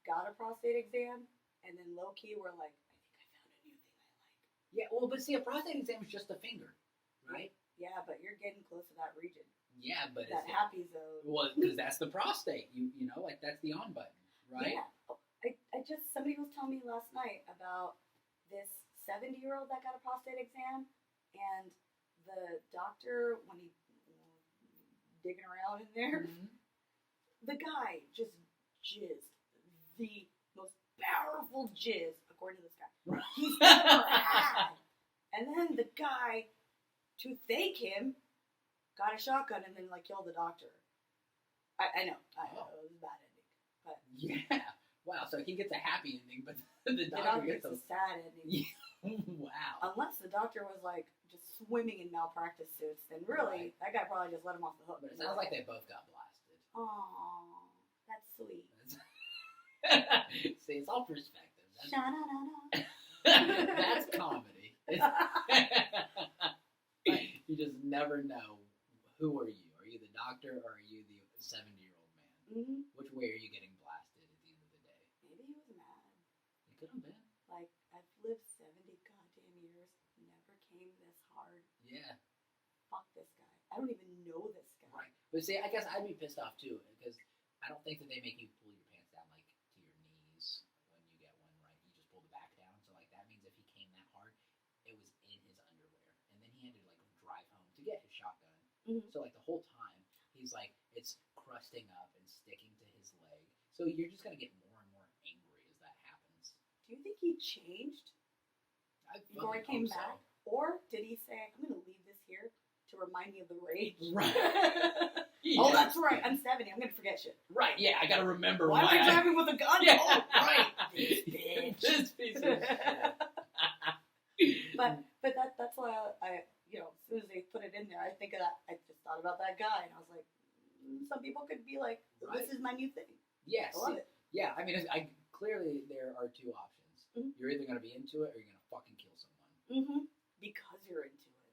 got a prostate exam and then low key were like, I think I found a new thing I like. Yeah, well, but see, a prostate exam is just a finger, right? Yeah, but you're getting close to that region. Yeah, but that happy zone. Well, because that's the prostate. You know, like that's the on button, right? Yeah. Somebody was telling me last night about this 70-year-old that got a prostate exam, and the doctor, when he digging around in there, the guy just jizzed the most powerful jizz, according to this guy, he's ever had. And then the guy, to thank him, got a shotgun and then like killed the doctor. I know, it was a bad ending, but yeah. Wow, so he gets a happy ending, but the doctor gets a sad ending. Wow. Unless the doctor was like just swimming in malpractice suits, then really that guy probably just let him off the hook. But it sounds like they both got blasted. Aww, that's sweet. See, it's all perspective. That's, that's comedy. You just never know. Who are you? Are you the doctor or are you the 70-year-old man? Which way are you getting blasted at the end of the day? Maybe he was mad. It could have been. Like, I've lived 70 goddamn years, never came this hard. Yeah. Fuck this guy. I don't even know this guy. Right. But see, I guess I'd be pissed off too, because I don't think that they make you pull your pants down like to your knees when you get one, right? You just pull the back down. So like that means if he came that hard, it was in his underwear. And then he had to like drive home to get his shotgun. So like the whole time he's like it's crusting up and sticking to his leg. So you're just gonna get more and more angry as that happens. Do you think he changed before he came back? Or did he say, I'm gonna leave this here to remind me of the rage? Right. Oh, that's right. I'm 70. I'm gonna forget shit. Right. Yeah, I gotta remember. Why am I driving with a gun? Yeah. Oh, right. This bitch. This piece of shit. But that's why I as soon as they put it in there, I think of that. I just thought about that guy, and I was like, some people could be like, this is my new thing. Yes. I love it. Yeah, I mean, clearly there are two options. You're either going to be into it or you're going to fucking kill someone. Because you're into it.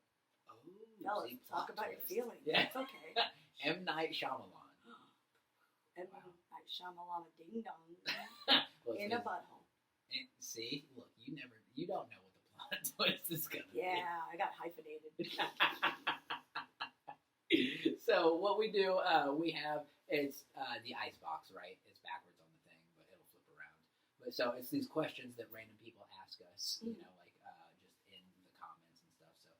Oh, fellas, talk about your feelings. Yeah. It's okay. M. Night Shyamalan. M. Night Shyamalan, ding dong, Well, in a butthole. See, look, you don't know what the plot twist is going to be. Yeah, I got hyphenated. So what we do, we have it's the ice box, right? It's backwards on the thing, but it'll flip around. But so it's these questions that random people ask us, like just in the comments and stuff. So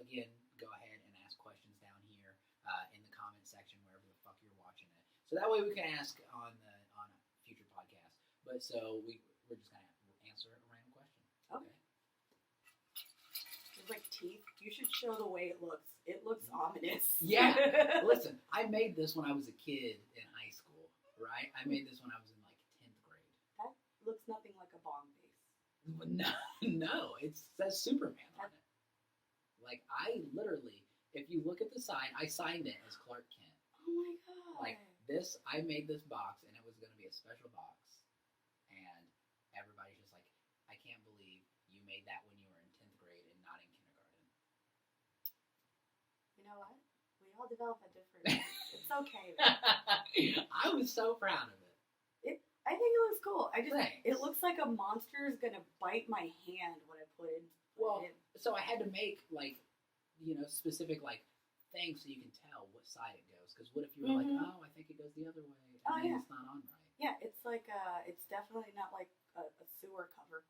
again, go ahead and ask questions down here in the comment section wherever the fuck you're watching it. So that way we can ask on a future podcast. But so we're just gonna answer a random question. Okay. It's like teeth. You should show the way it looks. It looks ominous. Yeah. Listen, I made this when I was a kid in high school, right? I made this when I was in like 10th grade. That looks nothing like a bong base. No, it says Superman on it. Like I literally, if you look at the side, I signed it as Clark Kent. Oh my god. Like this, I made this box and it was going to be a special box. And everybody's just like, I can't believe you made that when you were in 10th grade and not in kindergarten. You know what? We all develop at different It's okay. I was so proud of it. I think it looks cool. Thanks. It looks like a monster is gonna bite my hand when I put it. So I had to make like, specific like things so you can tell what side it goes. Because what if you were like, oh, I think it goes the other way, and then it's not on right. Yeah, it's like it's definitely not like a sewer cover.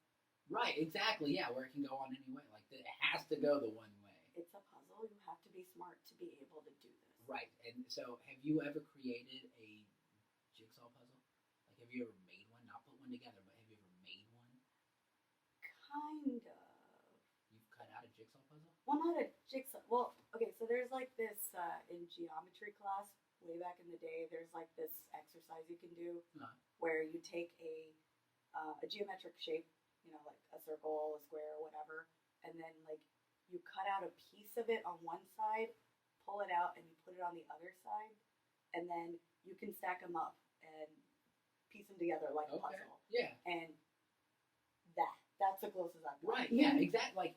Right, exactly. Yeah, where it can go on any way. Like it has to go the one way. It's a puzzle. You have to be smart to be able to do this. Right, and so have you ever created a jigsaw puzzle? Like, have you ever made one? Not put one together, but have you ever made one? Kind of. You've cut out a jigsaw puzzle? Well, not a jigsaw. Well, okay, so there's like this in geometry class way back in the day. There's like this exercise you can do where you take a geometric shape, like a circle, a square, whatever, and then like you cut out a piece of it on one side, pull it out and you put it on the other side, and then you can stack them up and piece them together like a puzzle. Yeah. And that's the closest I've got. Right. Yeah. Exactly. Like,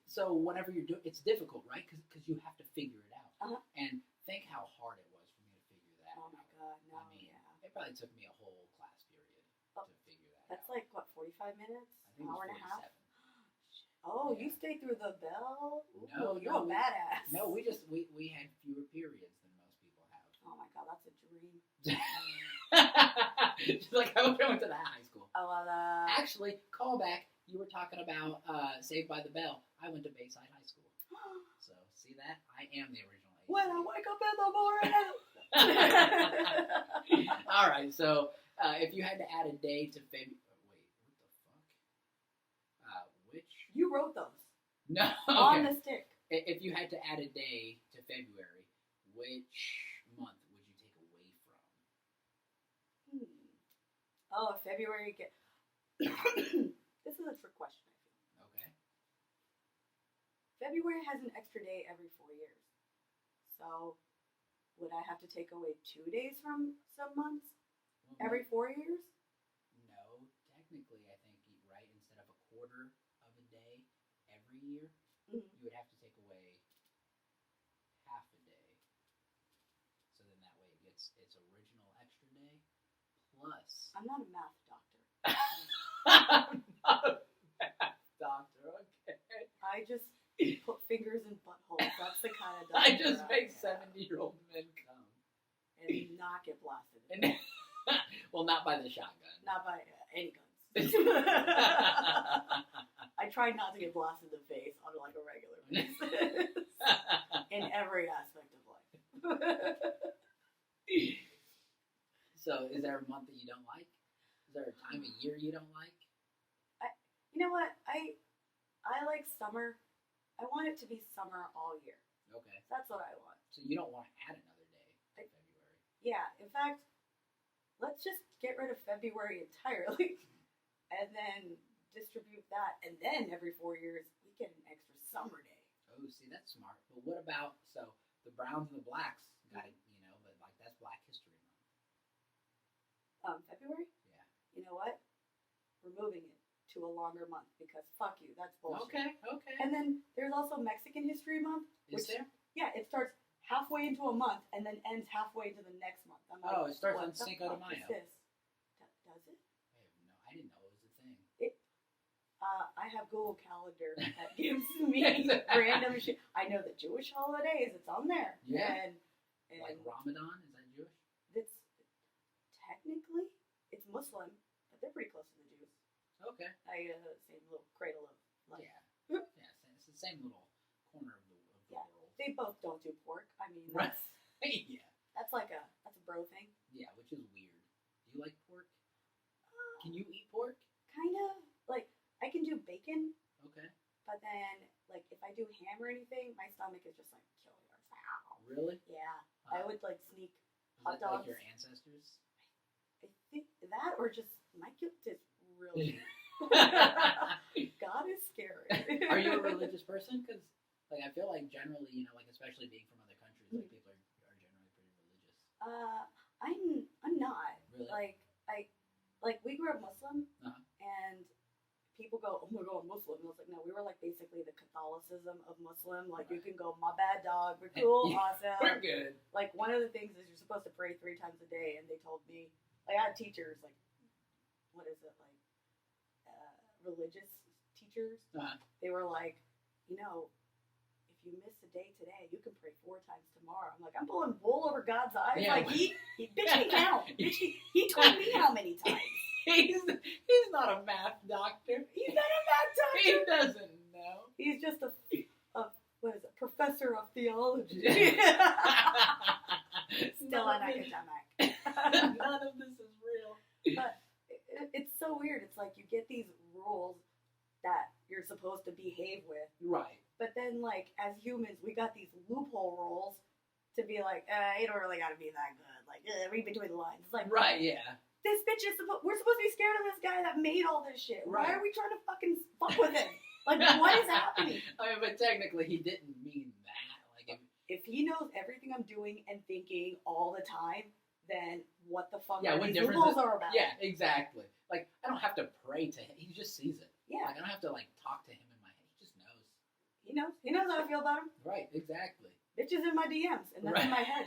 so whenever you're doing, it's difficult, right? Because you have to figure it out. Uh-huh. And think how hard it was for me to figure that out. Oh my God, no. I mean, it probably took me a whole class period to figure that That's out. like, what, 45 minutes? I think An hour it and was a half? 47. Oh, Yeah. you stayed through the bell? Ooh, No, you're a badass. No, we had fewer periods than most people have. Oh my God, that's a dream. She's like, I went to that high school. Oh, well, Actually, callback. You were talking about Saved by the Bell. I went to Bayside High School. So, see that? I am the original age. when I wake up in the morning. All right, so if you had to add a day to February... Wait, what the fuck? Which... You wrote those. No, okay. On the stick. If you had to add a day to February, which month would you take away from? Oh, February. This is a trick question, I feel. Okay. February has an extra day every 4 years. So, would I have to take away 2 days from some months every 4 years? No, technically, I think, right, instead of a quarter of a day every year, you would have to take away half a day. So then that way it gets its original extra day plus... I'm not a math doctor. I'm not a math doctor, okay. I just put fingers in buttholes. That's the kind of doctor I just make 70-year-old men come. And not get blasted. Well, not by the shotgun. Not by any guns. I try not to get blasted in the face on like a regular basis. In every aspect of life. So, is there a month that you don't like? Is there a time of year you don't like? You know what? I like summer. I want it to be summer all year. Okay. That's what I want. So you don't want to add another day in February? Yeah. In fact, let's just get rid of February entirely, and then distribute that, and then every 4 years we get an extra summer day. Oh, see, that's smart. But what about, so the Browns and the Blacks got it, but like that's Black History Month. February? Yeah. You know what? We're moving it to a longer month because fuck you, that's bullshit. Okay. And then there's also Mexican History Month. Is there? Yeah, it starts halfway into a month and then ends halfway into the next month. I'm like, it starts on what the Cinco de fuck Mayo. is this? Does it? I didn't know it was a thing. I have Google Calendar that gives me random shit. I know the Jewish holidays, it's on there. Yeah. And Like Ramadan, is that Jewish? It's technically, it's Muslim, but they're pretty close to the Jews. Okay. Same little cradle of life. Yeah. It's the same little corner of the world. They both don't do pork. I mean, Right. Yeah. that's a bro thing. Yeah, which is weird. Do you like pork? Can you eat pork? Kind of. Like, I can do bacon, Okay. but then, like, if I do ham or anything, my stomach is just like, kill yours. Really? Yeah. I would, like, sneak Is hot that like dogs. your ancestors? I think that, or just, my guilt is really... God is scary. Are you a religious person? Because, like, I feel like generally, like, especially being from other countries, like, people are generally pretty religious. I'm not. Really? We grew up Muslim, Uh-huh. and people go, oh my God, Muslim. And I was like, no, we were like basically the Catholicism of Muslim. Like, you can go, my bad dog, we're cool, awesome. We're good. Like, one of the things is you're supposed to pray 3 times a day, and they told me, like, I had teachers, like, what is it, like, religious teachers. Uh-huh. They were like, if you miss a day today, you can pray 4 times tomorrow. I'm like, I'm pulling wool over God's eyes. Yeah. Like, he bitch me count. He told me how many times. He's not a math doctor. He's not a math doctor. He doesn't know. He's just a professor of theology. Still an academic. None of this is real. But it's so weird. It's like you get these rules that you're supposed to behave with. Right. But then, like, as humans, we got these loophole rules to be like, you don't really gotta be that good. Like, read between the lines. It's like, right, yeah. This bitch is we're supposed to be scared of this guy that made all this shit. Right. Why are we trying to fucking fuck with him? Like, what is happening? I mean, but technically, he didn't mean that. Like, If he he knows everything I'm doing and thinking all the time, then what the fuck Yeah, are what these difference loopholes is- are about? Yeah, exactly. Like, I don't have to pray to him. He just sees it. Yeah. Like, I don't have to, like, talk to him in my head. He just knows. He knows. He knows how I feel about him. Right, exactly. Bitches in my DMs, and that's Right. in my head.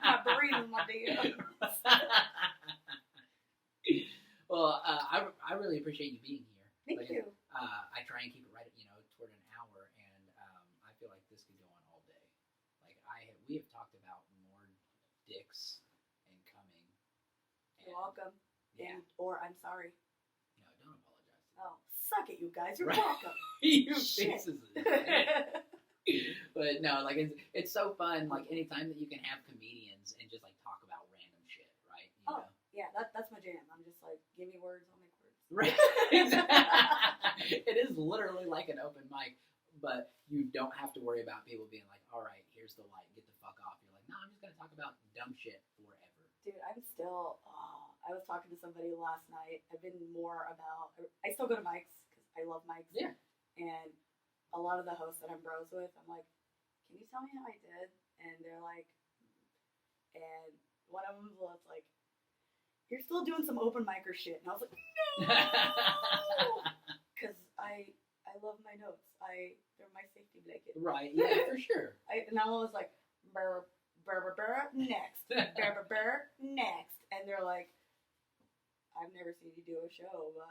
My brain is my DMs. Well, I really appreciate you being here. Thank you. I try and keep it right at, toward an hour, and I feel like this could go on all day. Like, we have talked about more dicks and coming. You're welcome. Yeah. Or I'm sorry. No, don't apologize. Oh, suck it, you guys. You're Right. welcome. You Shit. pieces of shit. But no, like it's so fun. Like anytime that you can have comedians and just like talk about random shit, right? You know? Yeah, that's my jam. I'm just like, give me words, I'll make words. Right. It is literally like an open mic, but you don't have to worry about people being like, all right, here's the light, get the fuck off. You're like, no, I'm just gonna talk about dumb shit forever. Dude, I'm still. I was talking to somebody last night. I've been more about. I still go to mics because I love mics. Yeah. And a lot of the hosts that I'm bros with, I'm like, can you tell me how I did? And they're like, and one of them was like, you're still doing some open micer shit. And I was like, no, because I love my notes. They're my safety blanket. Right. Yeah, for sure. And I was like, burr, burr, burr, burr, next, burr, burr, burr, next, and they're like, I've never seen you do a show, but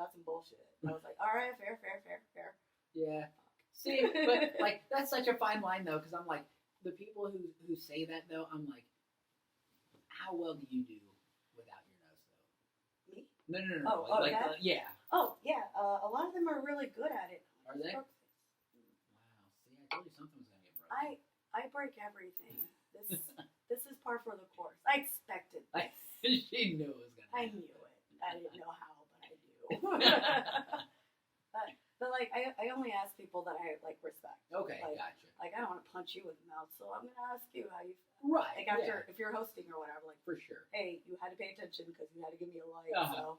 that's some bullshit. And I was like, all right, fair. Yeah. See, but like that's such a fine line though, because I'm like the people who say that though, I'm like, how well do you do without your nose though? Me? No. Oh, like that? yeah. Oh, yeah. A lot of them are really good at it. Are they? Wow. See, I told you something was gonna get broken. I break everything. This is par for the course. I expected this. She knew it was gonna. I knew it. I didn't know how, but I do. but like, I only ask people that I like respect. Okay, like, gotcha. Like, I don't want to punch you in the mouth, so I'm gonna ask you how you. Right. Like after, if you're hosting or whatever, like, for sure. hey, you had to pay attention because you had to give me a light. So,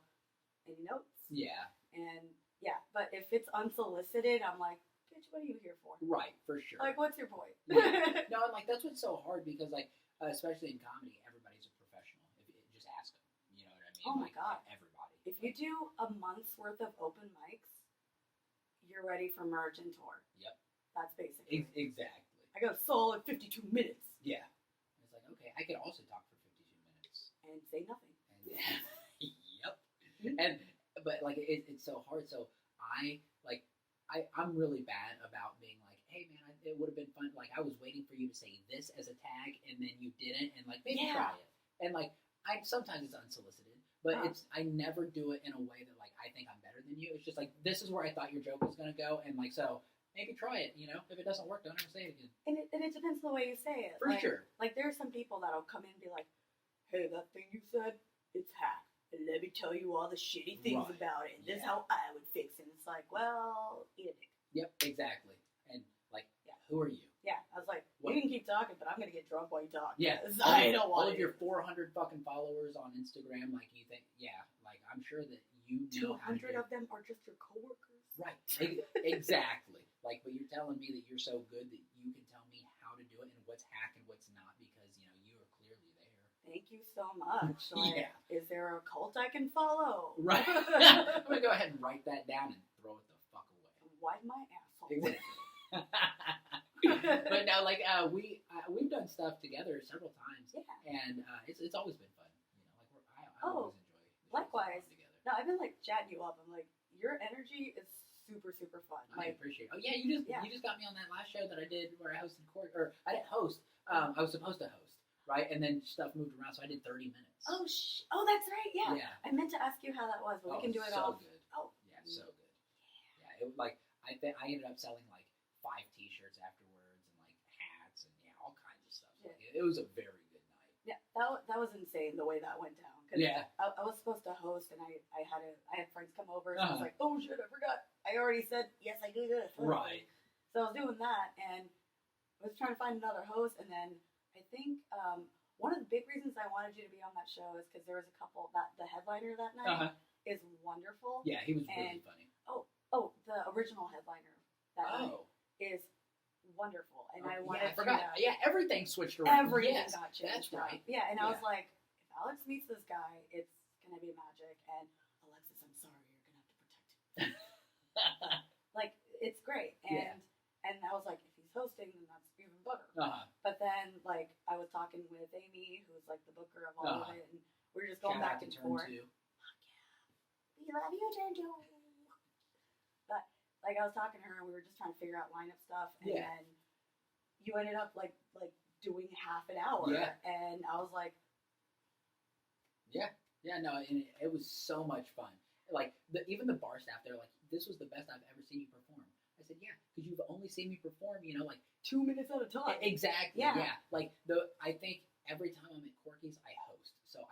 any notes? Yeah. And yeah, but if it's unsolicited, I'm like, bitch, what are you here for? Right, for sure. Like, what's your point? No, and like that's what's so hard because like especially in comedy, everybody's a professional. If just ask them, you know what I mean? Oh my like, God. everybody. If you do a month's worth of open mics, you're ready for merge and tour. Yep. That's basically. Exactly. I got a solid 52 minutes. Yeah. It's like okay, I could also talk for 52 minutes and say nothing. And, yep. And but like it's so hard. So I'm really bad about being like, hey man, it would have been fun. Like I was waiting for you to say this as a tag, and then you didn't, and like maybe try it. And like sometimes it's unsolicited, but I never do it in a way that like I think I'm better than you. It's just like this is where I thought your joke was gonna go, and like so maybe try it. You know, if it doesn't work, don't ever say it again. And it depends on the way you say it. For sure. Like there are some people that'll come in and be like, hey, that thing you said, it's hack. And let me tell you all the shitty things about it. And this is how I would fix it. And it's like, well, eat a dick. Yep, exactly. And like, who are you? Yeah, I was like, we can keep talking, but I'm gonna get drunk while you talk. Yeah, I don't want all of your 400 fucking followers on Instagram. Like you think, like I'm sure that you know 200 of them are just your coworkers. Right, exactly. Like, but you're telling me that you're so good that you can tell me how to do it and what's hack and what's not because you are clearly there. Thank you so much. Like, is there a cult I can follow? Right. I'm gonna go ahead and write that down and throw it the fuck away. Wipe my asshole. Exactly. But now, like we've done stuff together several times, and it's always been fun. You know, like I always enjoy. Likewise. Together. No, I've been like chatting you up. I'm like, your energy is super fun. I appreciate it. Oh yeah, you just got me on that last show that I did where I hosted court, or I didn't host. I was supposed to host, right? And then stuff moved around, so I did 30 minutes. Oh that's right. Yeah. I meant to ask you how that was, but we can do it all. Good. Oh yeah, so good. Yeah, it was like I ended up selling like 5 T-shirts afterwards and like hats and all kinds of stuff. So, like, it was a very good night. Yeah, that was insane the way that went down. Cause I was supposed to host and I had friends come over and I was like, oh shit, I forgot. I already said yes, I do this. Right. So I was doing that and I was trying to find another host, and then I think one of the big reasons I wanted you to be on that show is because there was a couple that the headliner that night is wonderful. Yeah, he was really funny. Oh, the original headliner that night is wonderful, and I wanted forgot. chewed up. Yeah, everything switched around. Everything Yes, got changed. that's right. Yeah, and I was Yeah. like, if Alex meets this guy, it's gonna be magic. And Alexis, I'm sorry, you're gonna have to protect him. Like, it's great. And I was like, if he's hosting, then that's even better. But then, like, I was talking with Amy, who's like the booker of all of it, and we were just going back and forth. We love you, turn two. But like, I was talking to her, and we were just trying to figure out lineup stuff, and then you ended up like doing half an hour, and I was like, no, and it was so much fun. Like, even the bar staff, they're like, this was the best I've ever seen you perform. I said, yeah, because you've only seen me perform, like 2 minutes at a time. Exactly. Yeah. Like, I think every time I'm at Corky's, I host. So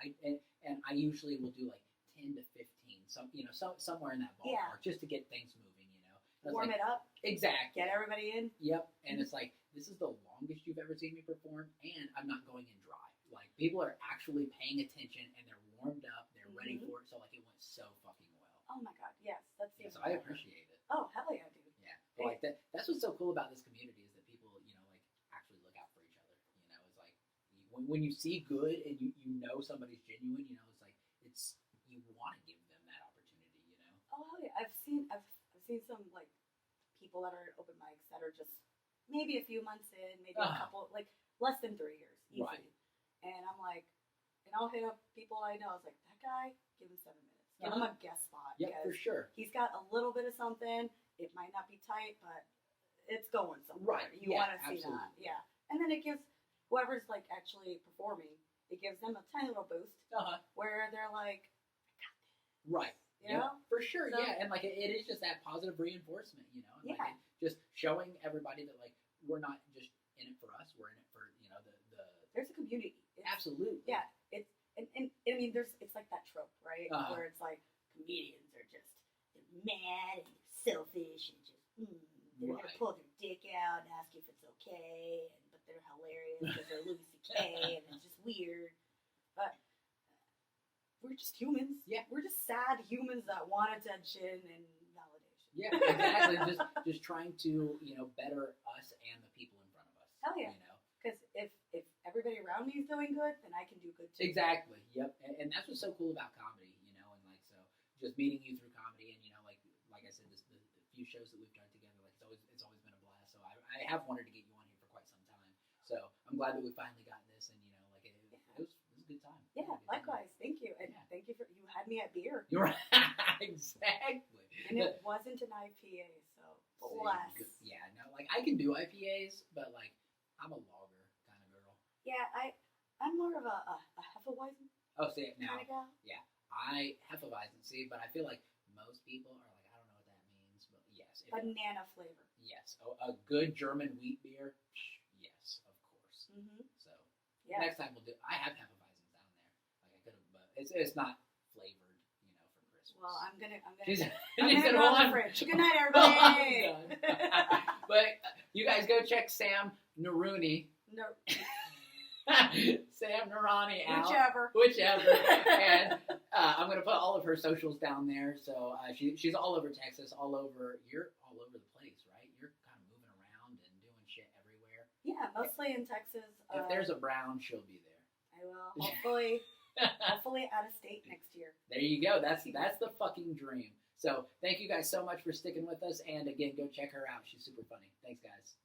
and I usually will do like 10 to 15, somewhere in that ballpark, just to get things moving. Warm it up. Exactly. Get everybody in. Yep. And it's like, this is the longest you've ever seen me perform, and I'm not going in dry. Like, people are actually paying attention, and they're warmed up, they're ready for it. So like, it went so fucking well. Oh my god, yes, that's the. So I appreciate it. Oh hell yeah, dude. Yeah. But like that's what's so cool about this community is that people, like actually look out for each other. It's like when you see good and you know somebody's genuine, it's like you want to give them that opportunity. Oh hell yeah, I've seen some like people that are at open mics that are just maybe a few months in, maybe a couple, like less than 3 years, easy. Right. And I'm like, and I'll hit up people I know. I was like, that guy, give him 7 minutes. Give him a guest spot. Yeah, for sure. He's got a little bit of something. It might not be tight, but it's going somewhere. Right. You want to see that. Yeah. And then it gives whoever's like actually performing, it gives them a tiny little boost where they're like, I got this. Right. You know? For sure, so, and like it is just that positive reinforcement, and like just showing everybody that like we're not just in it for us, we're in it for the there's a community. Absolutely. Yeah, it's and I mean it's like that trope, right? Where it's like comedians are just mad and selfish and just they're gonna pull their dick out and ask you if it's okay, but they're hilarious because they're Louis C.K. and it's just weird, but. We're just humans. Yeah. We're just sad humans that want attention and validation. Yeah, exactly. just trying to, better us and the people in front of us. Hell yeah. Because if everybody around me is doing good, then I can do good too. Exactly. Yep. And that's what's so cool about comedy, and like so just meeting you through comedy and like I said, the few shows that we've done together, like it's always been a blast. So I have wanted to get you on here for quite some time. So I'm glad that we finally got this, and like it was a good time. Yeah, likewise. Thank you. And thank you you had me at beer. You're right. Exactly. And it wasn't an IPA, so bless. Yeah, no, like I can do IPAs, but like I'm a lager kind of girl. Yeah, I'm more of a Hefeweizen kind of gal. Yeah, I Hefeweizen, but I feel like most people are like, I don't know what that means, but yes. Banana flavor. Yes, a good German wheat beer. Yes, of course. Mm-hmm. So next time we'll do. I have Hefeweizens down there. Like I could have, but it's not flavored, for Christmas. Well, I'm gonna go on the fridge. Good night, everybody. But you guys go check Sam Noorani. No. Sam Noorani out. Whichever. And I'm going to put all of her socials down there. So she's all over Texas, you're all over the place, right? You're kind of moving around and doing shit everywhere. Yeah, mostly in Texas. If there's a Brown, she'll be there. I will. Hopefully out of state next year. There you go. That's the fucking dream. So thank you guys so much for sticking with us. And again, go check her out. She's super funny. Thanks, guys.